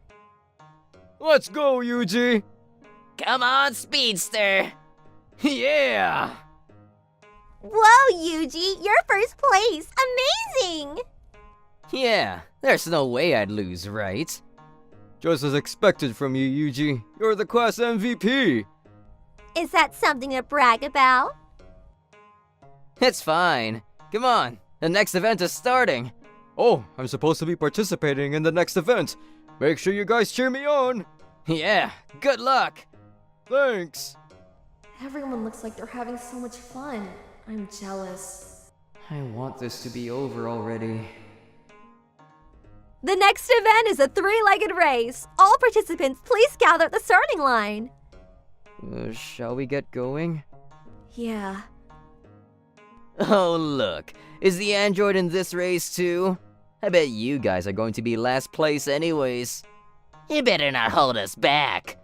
Let's go, Yuji! Come on, Speedster! Yeah! Whoa, Yuji, you're first place! Amazing! Yeah, there's no way I'd lose, right? Just as expected from you, Yuji. You're the class MVP. Is that something to brag about? It's fine. Come on, the next event is starting. Oh, I'm supposed to be participating in the next event. Make sure you guys cheer me on. Yeah, good luck! Thanks. Everyone looks like they're having so much fun. I'm jealous. I want this to be over already. The next event is a three-legged race. All participants, please gather at the starting line. Shall we get going? Yeah. Oh, look. Is the android in this race too? I bet you guys are going to be last place anyways. You better not hold us back.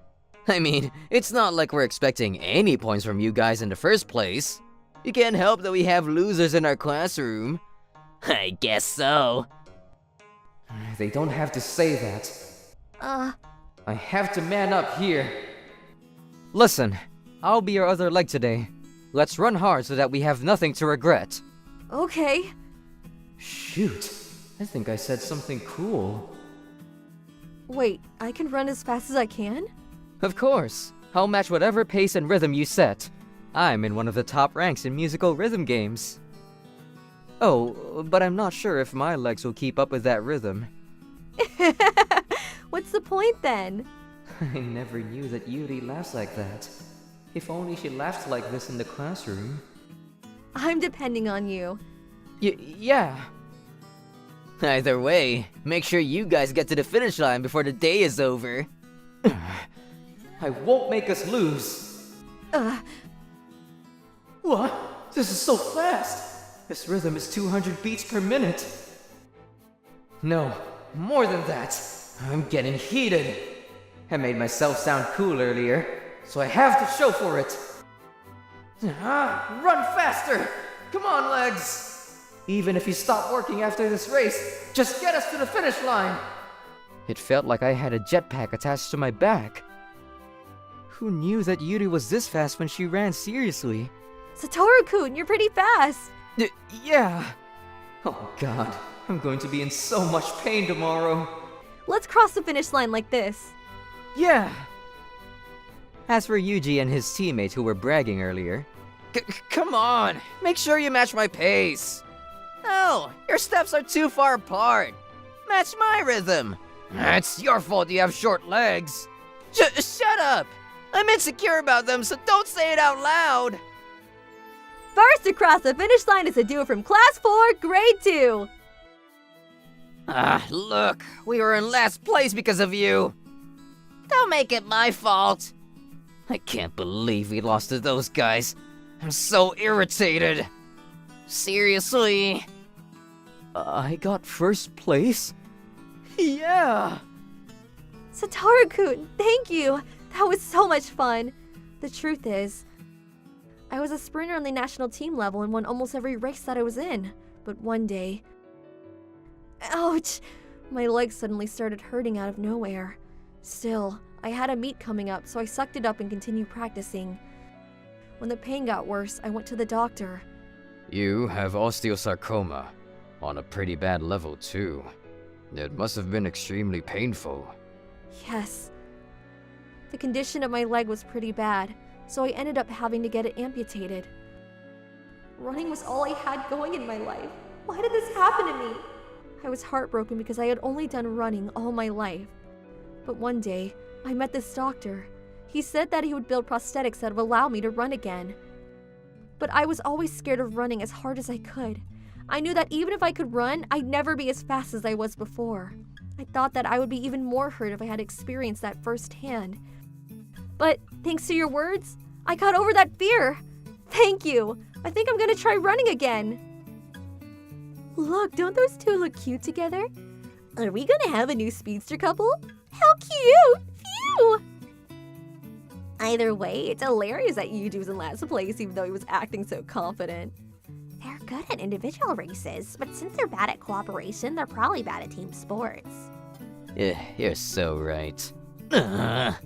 I mean, it's not like we're expecting any points from you guys in the first place. You can't help that we have losers in our classroom. I guess so. They don't have to say that. I have to man up here. Listen, I'll be your other leg today. Let's run hard so that we have nothing to regret. Okay. Shoot, I think I said something cool. Wait, I can run as fast as I can? Of course. I'll match whatever pace and rhythm you set. I'm in one of the top ranks in musical rhythm games. Oh, but I'm not sure if my legs will keep up with that rhythm. What's the point then? I never knew that Yuri laughs like that. If only she laughed like this in the classroom. I'm depending on you. Yeah. Either way, make sure you guys get to the finish line before the day is over. I won't make us lose. What? This is so fast. This rhythm is 200 beats per minute. No, more than that. I'm getting heated. I made myself sound cool earlier, so I have to show for it. Run faster! Come on, legs! Even if you stop working after this race, just get us to the finish line! It felt like I had a jetpack attached to my back. Who knew that Yuri was this fast when she ran seriously? Satoru-kun, you're pretty fast. Yeah. Oh god, I'm going to be in so much pain tomorrow. Let's cross the finish line like this. Yeah. As for Yuji and his teammates who were bragging earlier, Come on, make sure you match my pace. No, your steps are too far apart. Match my rhythm. It's your fault you have short legs. Shut up. I'm insecure about them, so don't say it out loud. First to cross the finish line is a duo from Class 4, Grade 2. Look, we were in last place because of you. Don't make it my fault. I can't believe we lost to those guys. I'm so irritated. Seriously? I got first place? Yeah! Satoru-kun, thank you. That was so much fun. The truth is, I was a sprinter on the national team level and won almost every race that I was in. But one day... Ouch! My legs suddenly started hurting out of nowhere. Still, I had a meet coming up, so I sucked it up and continued practicing. When the pain got worse, I went to the doctor. You have osteosarcoma. On a pretty bad level, too. It must have been extremely painful. Yes. The condition of my leg was pretty bad, so I ended up having to get it amputated. Running was all I had going in my life. Why did this happen to me? I was heartbroken because I had only done running all my life. But one day, I met this doctor. He said that he would build prosthetics that would allow me to run again. But I was always scared of running as hard as I could. I knew that even if I could run, I'd never be as fast as I was before. I thought that I would be even more hurt if I had experienced that firsthand. But thanks to your words, I got over that fear. Thank you. I think I'm gonna try running again. Look, don't those two look cute together? Are we gonna have a new speedster couple? How cute! Phew! Either way, it's hilarious that Yuji was in last place even though he was acting so confident. They're good at individual races, but since they're bad at cooperation, they're probably bad at team sports. You're so right. And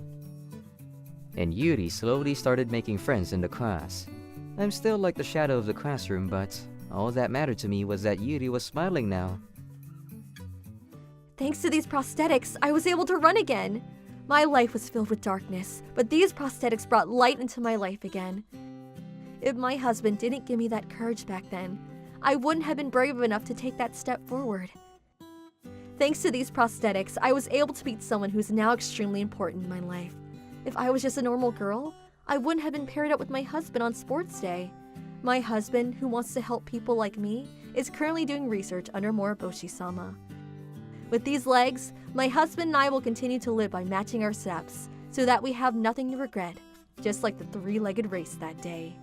Yuri slowly started making friends in the class. I'm still like the shadow of the classroom, but all that mattered to me was that Yuri was smiling now. Thanks to these prosthetics, I was able to run again. My life was filled with darkness, but these prosthetics brought light into my life again. If my husband didn't give me that courage back then, I wouldn't have been brave enough to take that step forward. Thanks to these prosthetics, I was able to meet someone who's now extremely important in my life. If I was just a normal girl, I wouldn't have been paired up with my husband on sports day. My husband, who wants to help people like me, is currently doing research under Moriboshi-sama. With these legs, my husband and I will continue to live by matching our steps, so that we have nothing to regret, just like the three-legged race that day.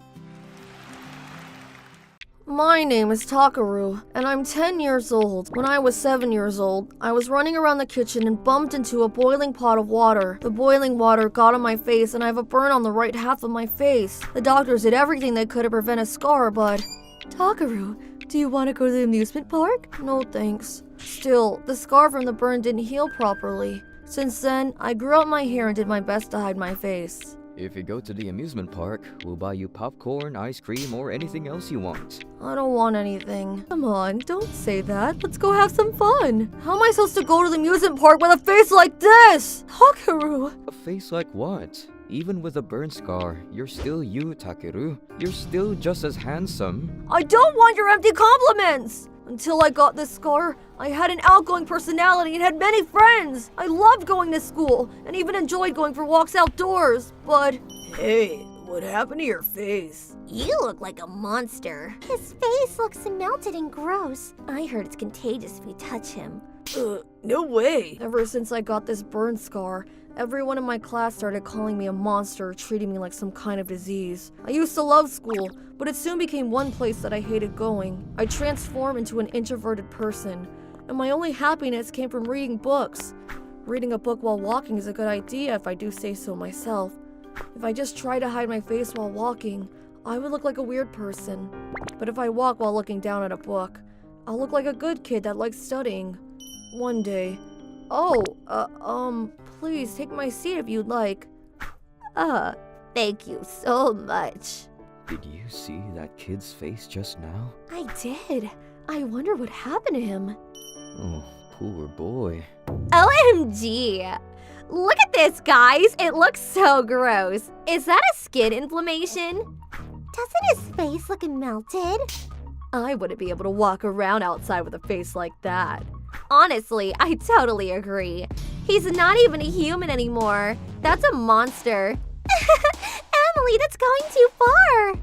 My name is Takaru, and I'm 10 years old. When I was 7 years old, I was running around the kitchen and bumped into a boiling pot of water. The boiling water got on my face, and I have a burn on the right half of my face. The doctors did everything they could to prevent a scar, but... Takaru, do you want to go to the amusement park? No thanks. Still, the scar from the burn didn't heal properly. Since then, I grew out my hair and did my best to hide my face. If you go to the amusement park, we'll buy you popcorn, ice cream, or anything else you want. I don't want anything. Come on, don't say that. Let's go have some fun. How am I supposed to go to the amusement park with a face like this? Takaru! A face like what? Even with a burn scar, you're still you, Takeru. You're still just as handsome. I don't want your empty compliments! Until I got this scar, I had an outgoing personality and had many friends. I loved going to school and even enjoyed going for walks outdoors, but... Hey, what happened to your face? You look like a monster. His face looks melted and gross. I heard it's contagious if you touch him. No way. Ever since I got this burn scar, everyone in my class started calling me a monster, treating me like some kind of disease. I used to love school, but it soon became one place that I hated going. I transformed into an introverted person, and my only happiness came from reading books. Reading a book while walking is a good idea if I do say so myself. If I just try to hide my face while walking, I would look like a weird person. But if I walk while looking down at a book, I'll look like a good kid that likes studying. One day. Please take my seat if you'd like. Thank you so much. Did you see that kid's face just now? I did. I wonder what happened to him. Oh, poor boy. OMG. Look at this, guys. It looks so gross. Is that a skin inflammation? Doesn't his face look melted? I wouldn't be able to walk around outside with a face like that. Honestly, I totally agree. He's not even a human anymore. That's a monster. Emily, that's going too far.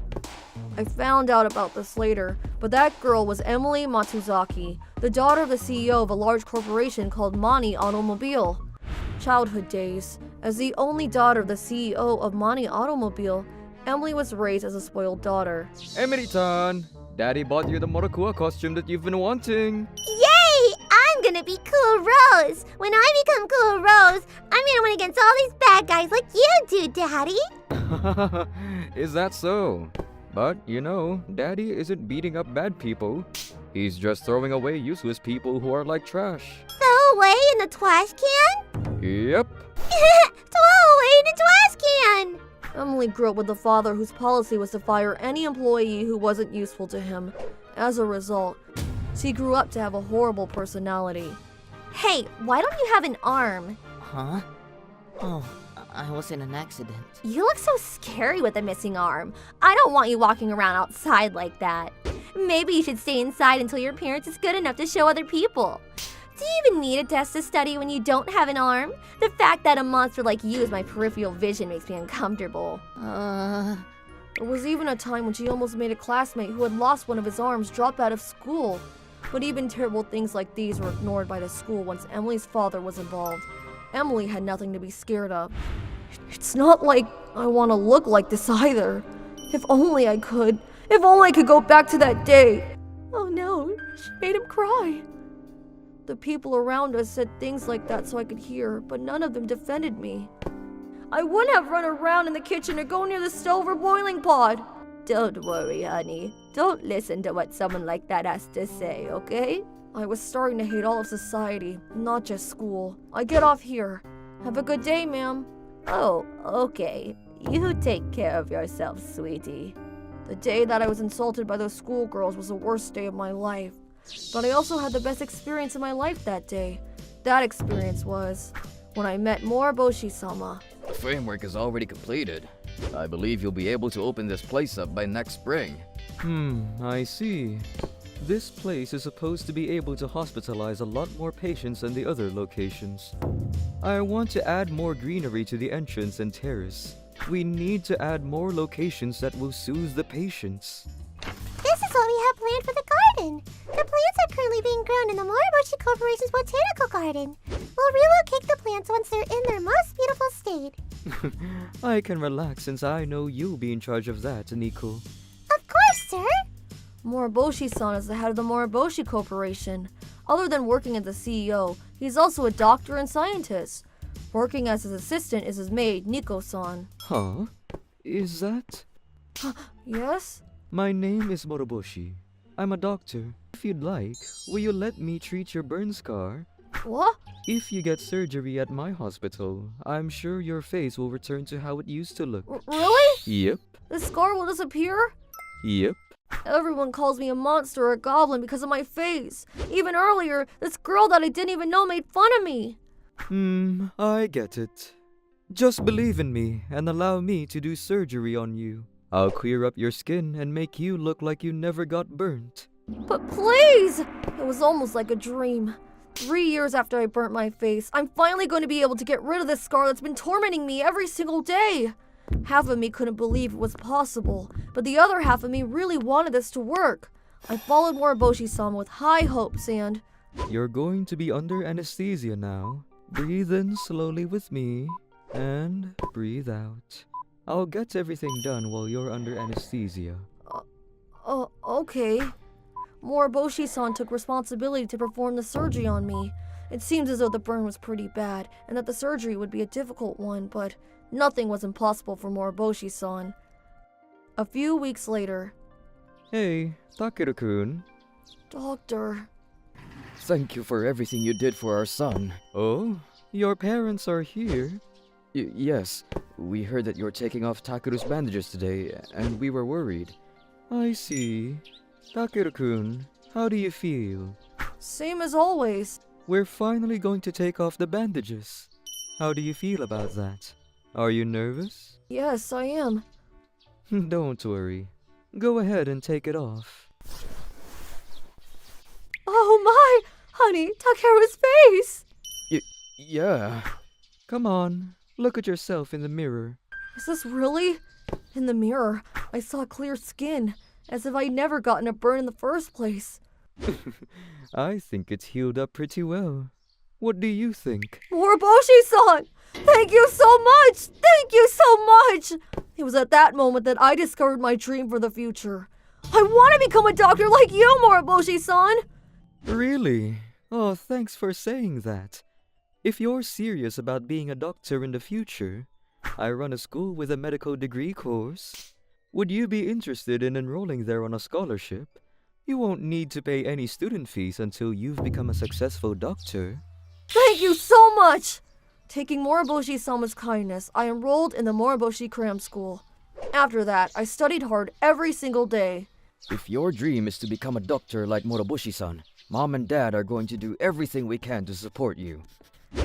I found out about this later, but that girl was Emily Matsuzaki, the daughter of the CEO of a large corporation called Mani Automobile. Childhood days. As the only daughter of the CEO of Mani Automobile, Emily was raised as a spoiled daughter. Emily-tan, Daddy bought you the Morakua costume that you've been wanting. Yay! I'm gonna be Cool Rose. When I become Cool Rose, I'm gonna win against all these bad guys like you do, Daddy. Is that so? But, you know, Daddy isn't beating up bad people. He's just throwing away useless people who are like trash. Throw away in the trash can? Yep. Throw away in the trash can! Emily grew up with a father whose policy was to fire any employee who wasn't useful to him. As a result, she grew up to have a horrible personality. Hey, why don't you have an arm? Huh? Oh, I was in an accident. You look so scary with a missing arm. I don't want you walking around outside like that. Maybe you should stay inside until your appearance is good enough to show other people. Do you even need a test to study when you don't have an arm? The fact that a monster like you is my peripheral vision makes me uncomfortable. There was even a time when she almost made a classmate who had lost one of his arms drop out of school. But even terrible things like these were ignored by the school once Emily's father was involved. Emily had nothing to be scared of. It's not like I want to look like this either. If only I could. If only I could go back to that day. Oh no, she made him cry. The people around us said things like that so I could hear, but none of them defended me. I wouldn't have run around in the kitchen or go near the stove or boiling pot. Don't worry, honey. Don't listen to what someone like that has to say, okay? I was starting to hate all of society, not just school. I get off here. Have a good day, ma'am. Oh, okay. You take care of yourself, sweetie. The day that I was insulted by those schoolgirls was the worst day of my life. But I also had the best experience in my life that day. That experience was when I met Moriboshi-sama. The framework is already completed. I believe you'll be able to open this place up by next spring. I see. This place is supposed to be able to hospitalize a lot more patients than the other locations. I want to add more greenery to the entrance and terrace. We need to add more locations that will soothe the patients. This is what we have planned for the garden. The plants are currently being grown in the Moriboshi Corporation's botanical garden. We'll relocate the plants once they're in their most beautiful state. I can relax since I know you'll be in charge of that, Nico. Of course, sir. Moriboshi-san is the head of the Moriboshi Corporation. Other than working as the CEO, he's also a doctor and scientist. Working as his assistant is his maid, Nico-san. Huh? Is that? Yes? My name is Moroboshi. I'm a doctor. If you'd like, will you let me treat your burn scar? What? If you get surgery at my hospital, I'm sure your face will return to how it used to look. Really? Yep. The scar will disappear? Yep. Everyone calls me a monster or a goblin because of my face. Even earlier, this girl that I didn't even know made fun of me. I get it. Just believe in me and allow me to do surgery on you. I'll clear up your skin and make you look like you never got burnt. But please! It was almost like a dream. 3 years after I burnt my face, I'm finally going to be able to get rid of this scar that's been tormenting me every single day. Half of me couldn't believe it was possible, but the other half of me really wanted this to work. I followed Moriboshi-sama with high hopes and... You're going to be under anesthesia now. Breathe in slowly with me, and breathe out. I'll get everything done while you're under anesthesia. Okay. Moriboshi-san took responsibility to perform the surgery on me. It seems as though the burn was pretty bad, and that the surgery would be a difficult one, but nothing was impossible for Moriboshi-san. A few weeks later... Hey, Takeru-kun. Doctor... Thank you for everything you did for our son. Oh, your parents are here? Yes, we heard that you're taking off Takeru's bandages today, and we were worried. I see. Takeru-kun, how do you feel? Same as always. We're finally going to take off the bandages. How do you feel about that? Are you nervous? Yes, I am. Don't worry. Go ahead and take it off. Oh my! Honey, Takeru's face! Yeah. Come on, look at yourself in the mirror. Is this really? In the mirror, I saw clear skin, as if I'd never gotten a burn in the first place. I think it's healed up pretty well. What do you think? Moriboshi-san! Thank you so much! Thank you so much! It was at that moment that I discovered my dream for the future. I want to become a doctor like you, Moriboshi-san! Really? Oh, thanks for saying that. If you're serious about being a doctor in the future, I run a school with a medical degree course. Would you be interested in enrolling there on a scholarship? You won't need to pay any student fees until you've become a successful doctor. Thank you so much! Taking Moriboshi-sama's kindness, I enrolled in the Moriboshi Cram School. After that, I studied hard every single day. If your dream is to become a doctor like Moroboshi-san, Mom and Dad are going to do everything we can to support you.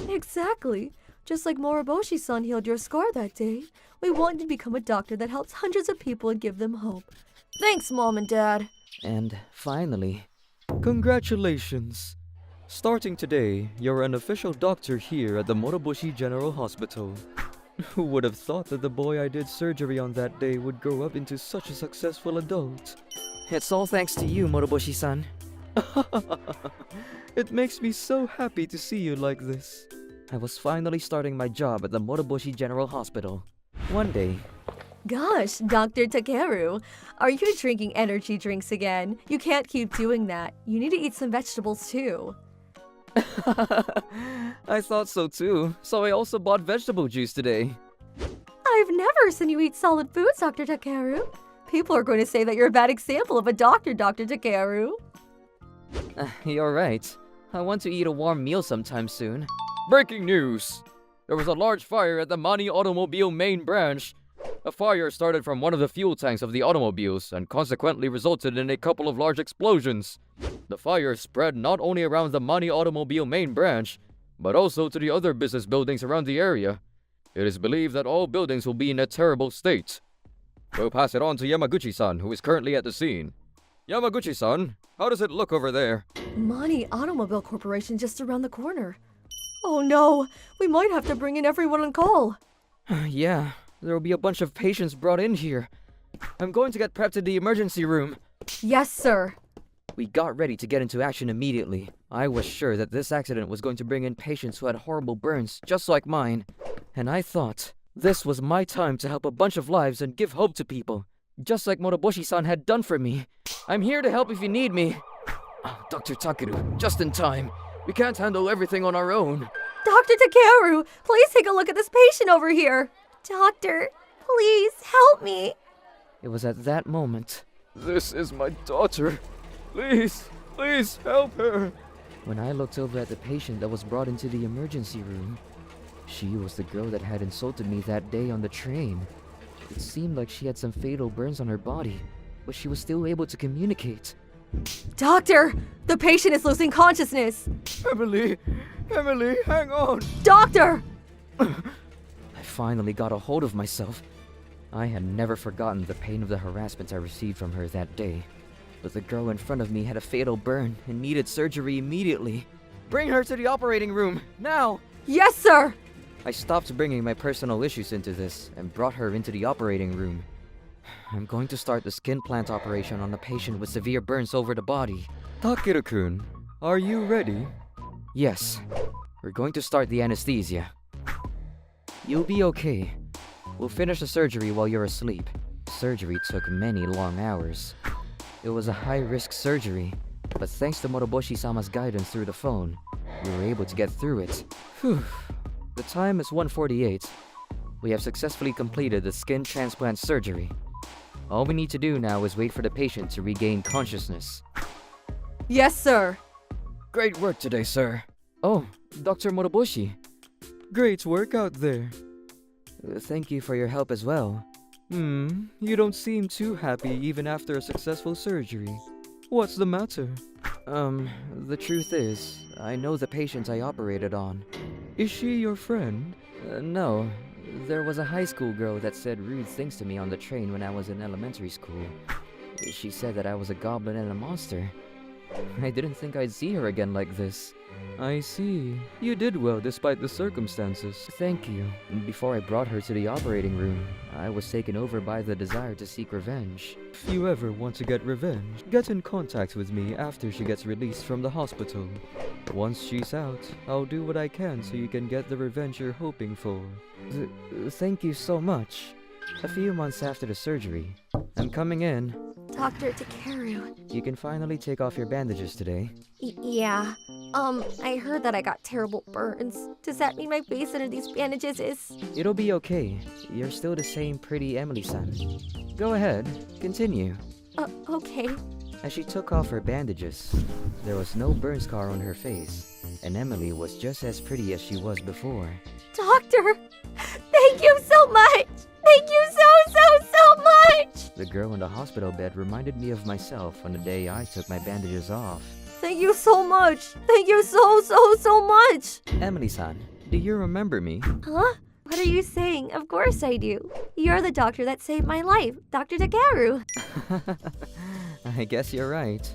Exactly. Just like Moriboshi-san healed your scar that day, we want to become a doctor that helps hundreds of people and give them hope. Thanks, Mom and Dad. And finally, Congratulations! Starting today, you're an official doctor here at the Moroboshi General Hospital. Who would have thought that the boy I did surgery on that day would grow up into such a successful adult? it's all thanks to you, Moroboshi-san. It makes me so happy to see you like this. I was finally starting my job at the Moroboshi General Hospital. One day, Gosh, Dr. Takeru, are you drinking energy drinks again? You can't keep doing that. You need to eat some vegetables too. I thought so too, so I also bought vegetable juice today. I've never seen you eat solid foods, Dr. Takeru. People are going to say that you're a bad example of a doctor, Dr. Takeru. You're right. I want to eat a warm meal sometime soon. Breaking news! There was a large fire at the Mani Automobile main branch. A fire started from one of the fuel tanks of the automobiles and consequently resulted in a couple of large explosions. The fire spread not only around the Mani Automobile main branch, but also to the other business buildings around the area. It is believed that all buildings will be in a terrible state. We'll pass it on to Yamaguchi-san, who is currently at the scene. Yamaguchi-san, how does it look over there? Mani Automobile Corporation just around the corner. Oh no, we might have to bring in everyone on call. Yeah, there will be a bunch of patients brought in here. I'm going to get prepped in the emergency room. Yes, sir. We got ready to get into action immediately. I was sure that this accident was going to bring in patients who had horrible burns, just like mine. And I thought, this was my time to help a bunch of lives and give hope to people, just like Moroboshi-san had done for me. I'm here to help if you need me. Dr. Takeru, just in time. We can't handle everything on our own. Dr. Takeru, please take a look at this patient over here. Doctor, please help me. It was at that moment, This is my daughter. Please, please help her. when I looked over at the patient that was brought into the emergency room. She was the girl that had insulted me that day on the train. It seemed like she had some fatal burns on her body, but she was still able to communicate. Doctor, the patient is losing consciousness. Emily, hang on. Doctor! I finally got a hold of myself. I had never forgotten the pain of the harassment I received from her that day. But the girl in front of me had a fatal burn and needed surgery immediately. Bring her to the operating room, now! Yes, sir! I stopped bringing my personal issues into this and brought her into the operating room. I'm going to start the skin plant operation on a patient with severe burns over the body. Takeru-kun, are you ready? Yes, we're going to start the anesthesia. You'll be okay. We'll finish the surgery while you're asleep. Surgery took many long hours. It was a high-risk surgery, but thanks to Moroboshi-sama's guidance through the phone, we were able to get through it. Whew. The time is 1:48. We have successfully completed the skin transplant surgery. All we need to do now is wait for the patient to regain consciousness. Yes, sir. Great work today, sir. Oh, Dr. Moroboshi. Great work out there. Thank you for your help as well. You don't seem too happy even after a successful surgery. What's the matter? The truth is, I know the patient I operated on. Is she your friend? No. There was a high school girl that said rude things to me on the train when I was in elementary school. She said that I was a goblin and a monster. I didn't think I'd see her again like this. I see. You did well despite the circumstances. Thank you. Before I brought her to the operating room, I was taken over by the desire to seek revenge. If you ever want to get revenge, get in contact with me after she gets released from the hospital. Once she's out, I'll do what I can so you can get the revenge you're hoping for. Thank you so much. A few months after the surgery, I'm coming in. Dr. Takeru. You can finally take off your bandages today. Yeah. I heard that I got terrible burns. Does that mean my face under these bandages is... It'll be okay. You're still the same pretty Emily-san. Go ahead, continue. Okay. As she took off her bandages, there was no burn scar on her face, and Emily was just as pretty as she was before. Doctor! Thank you so much! Thank you so much! The girl in the hospital bed reminded me of myself on the day I took my bandages off. Thank you so much! Thank you so much! Emily-san, do you remember me? Huh? What are you saying? Of course I do. You're the doctor that saved my life, Dr. Takeru. I guess you're right.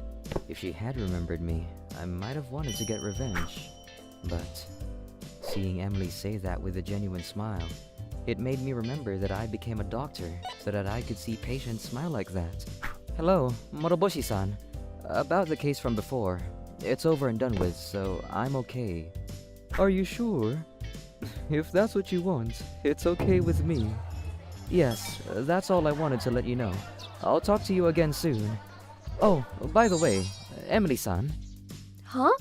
If she had remembered me, I might have wanted to get revenge. But seeing Emily say that with a genuine smile, it made me remember that I became a doctor so that I could see patients smile like that. Hello, Moroboshi-san. About the case from before. It's over and done with, so I'm okay. Are you sure? If that's what you want, it's okay with me. Yes, that's all I wanted to let you know. I'll talk to you again soon. Oh, by the way, Emily-san, Huh?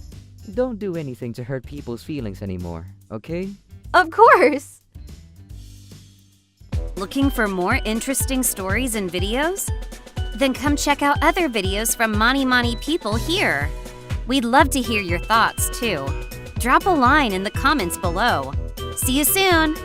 don't do anything to hurt people's feelings anymore, okay? Of course! Looking for more interesting stories and videos? Then come check out other videos from Mani Mani people here. We'd love to hear your thoughts, too. Drop a line in the comments below. See you soon!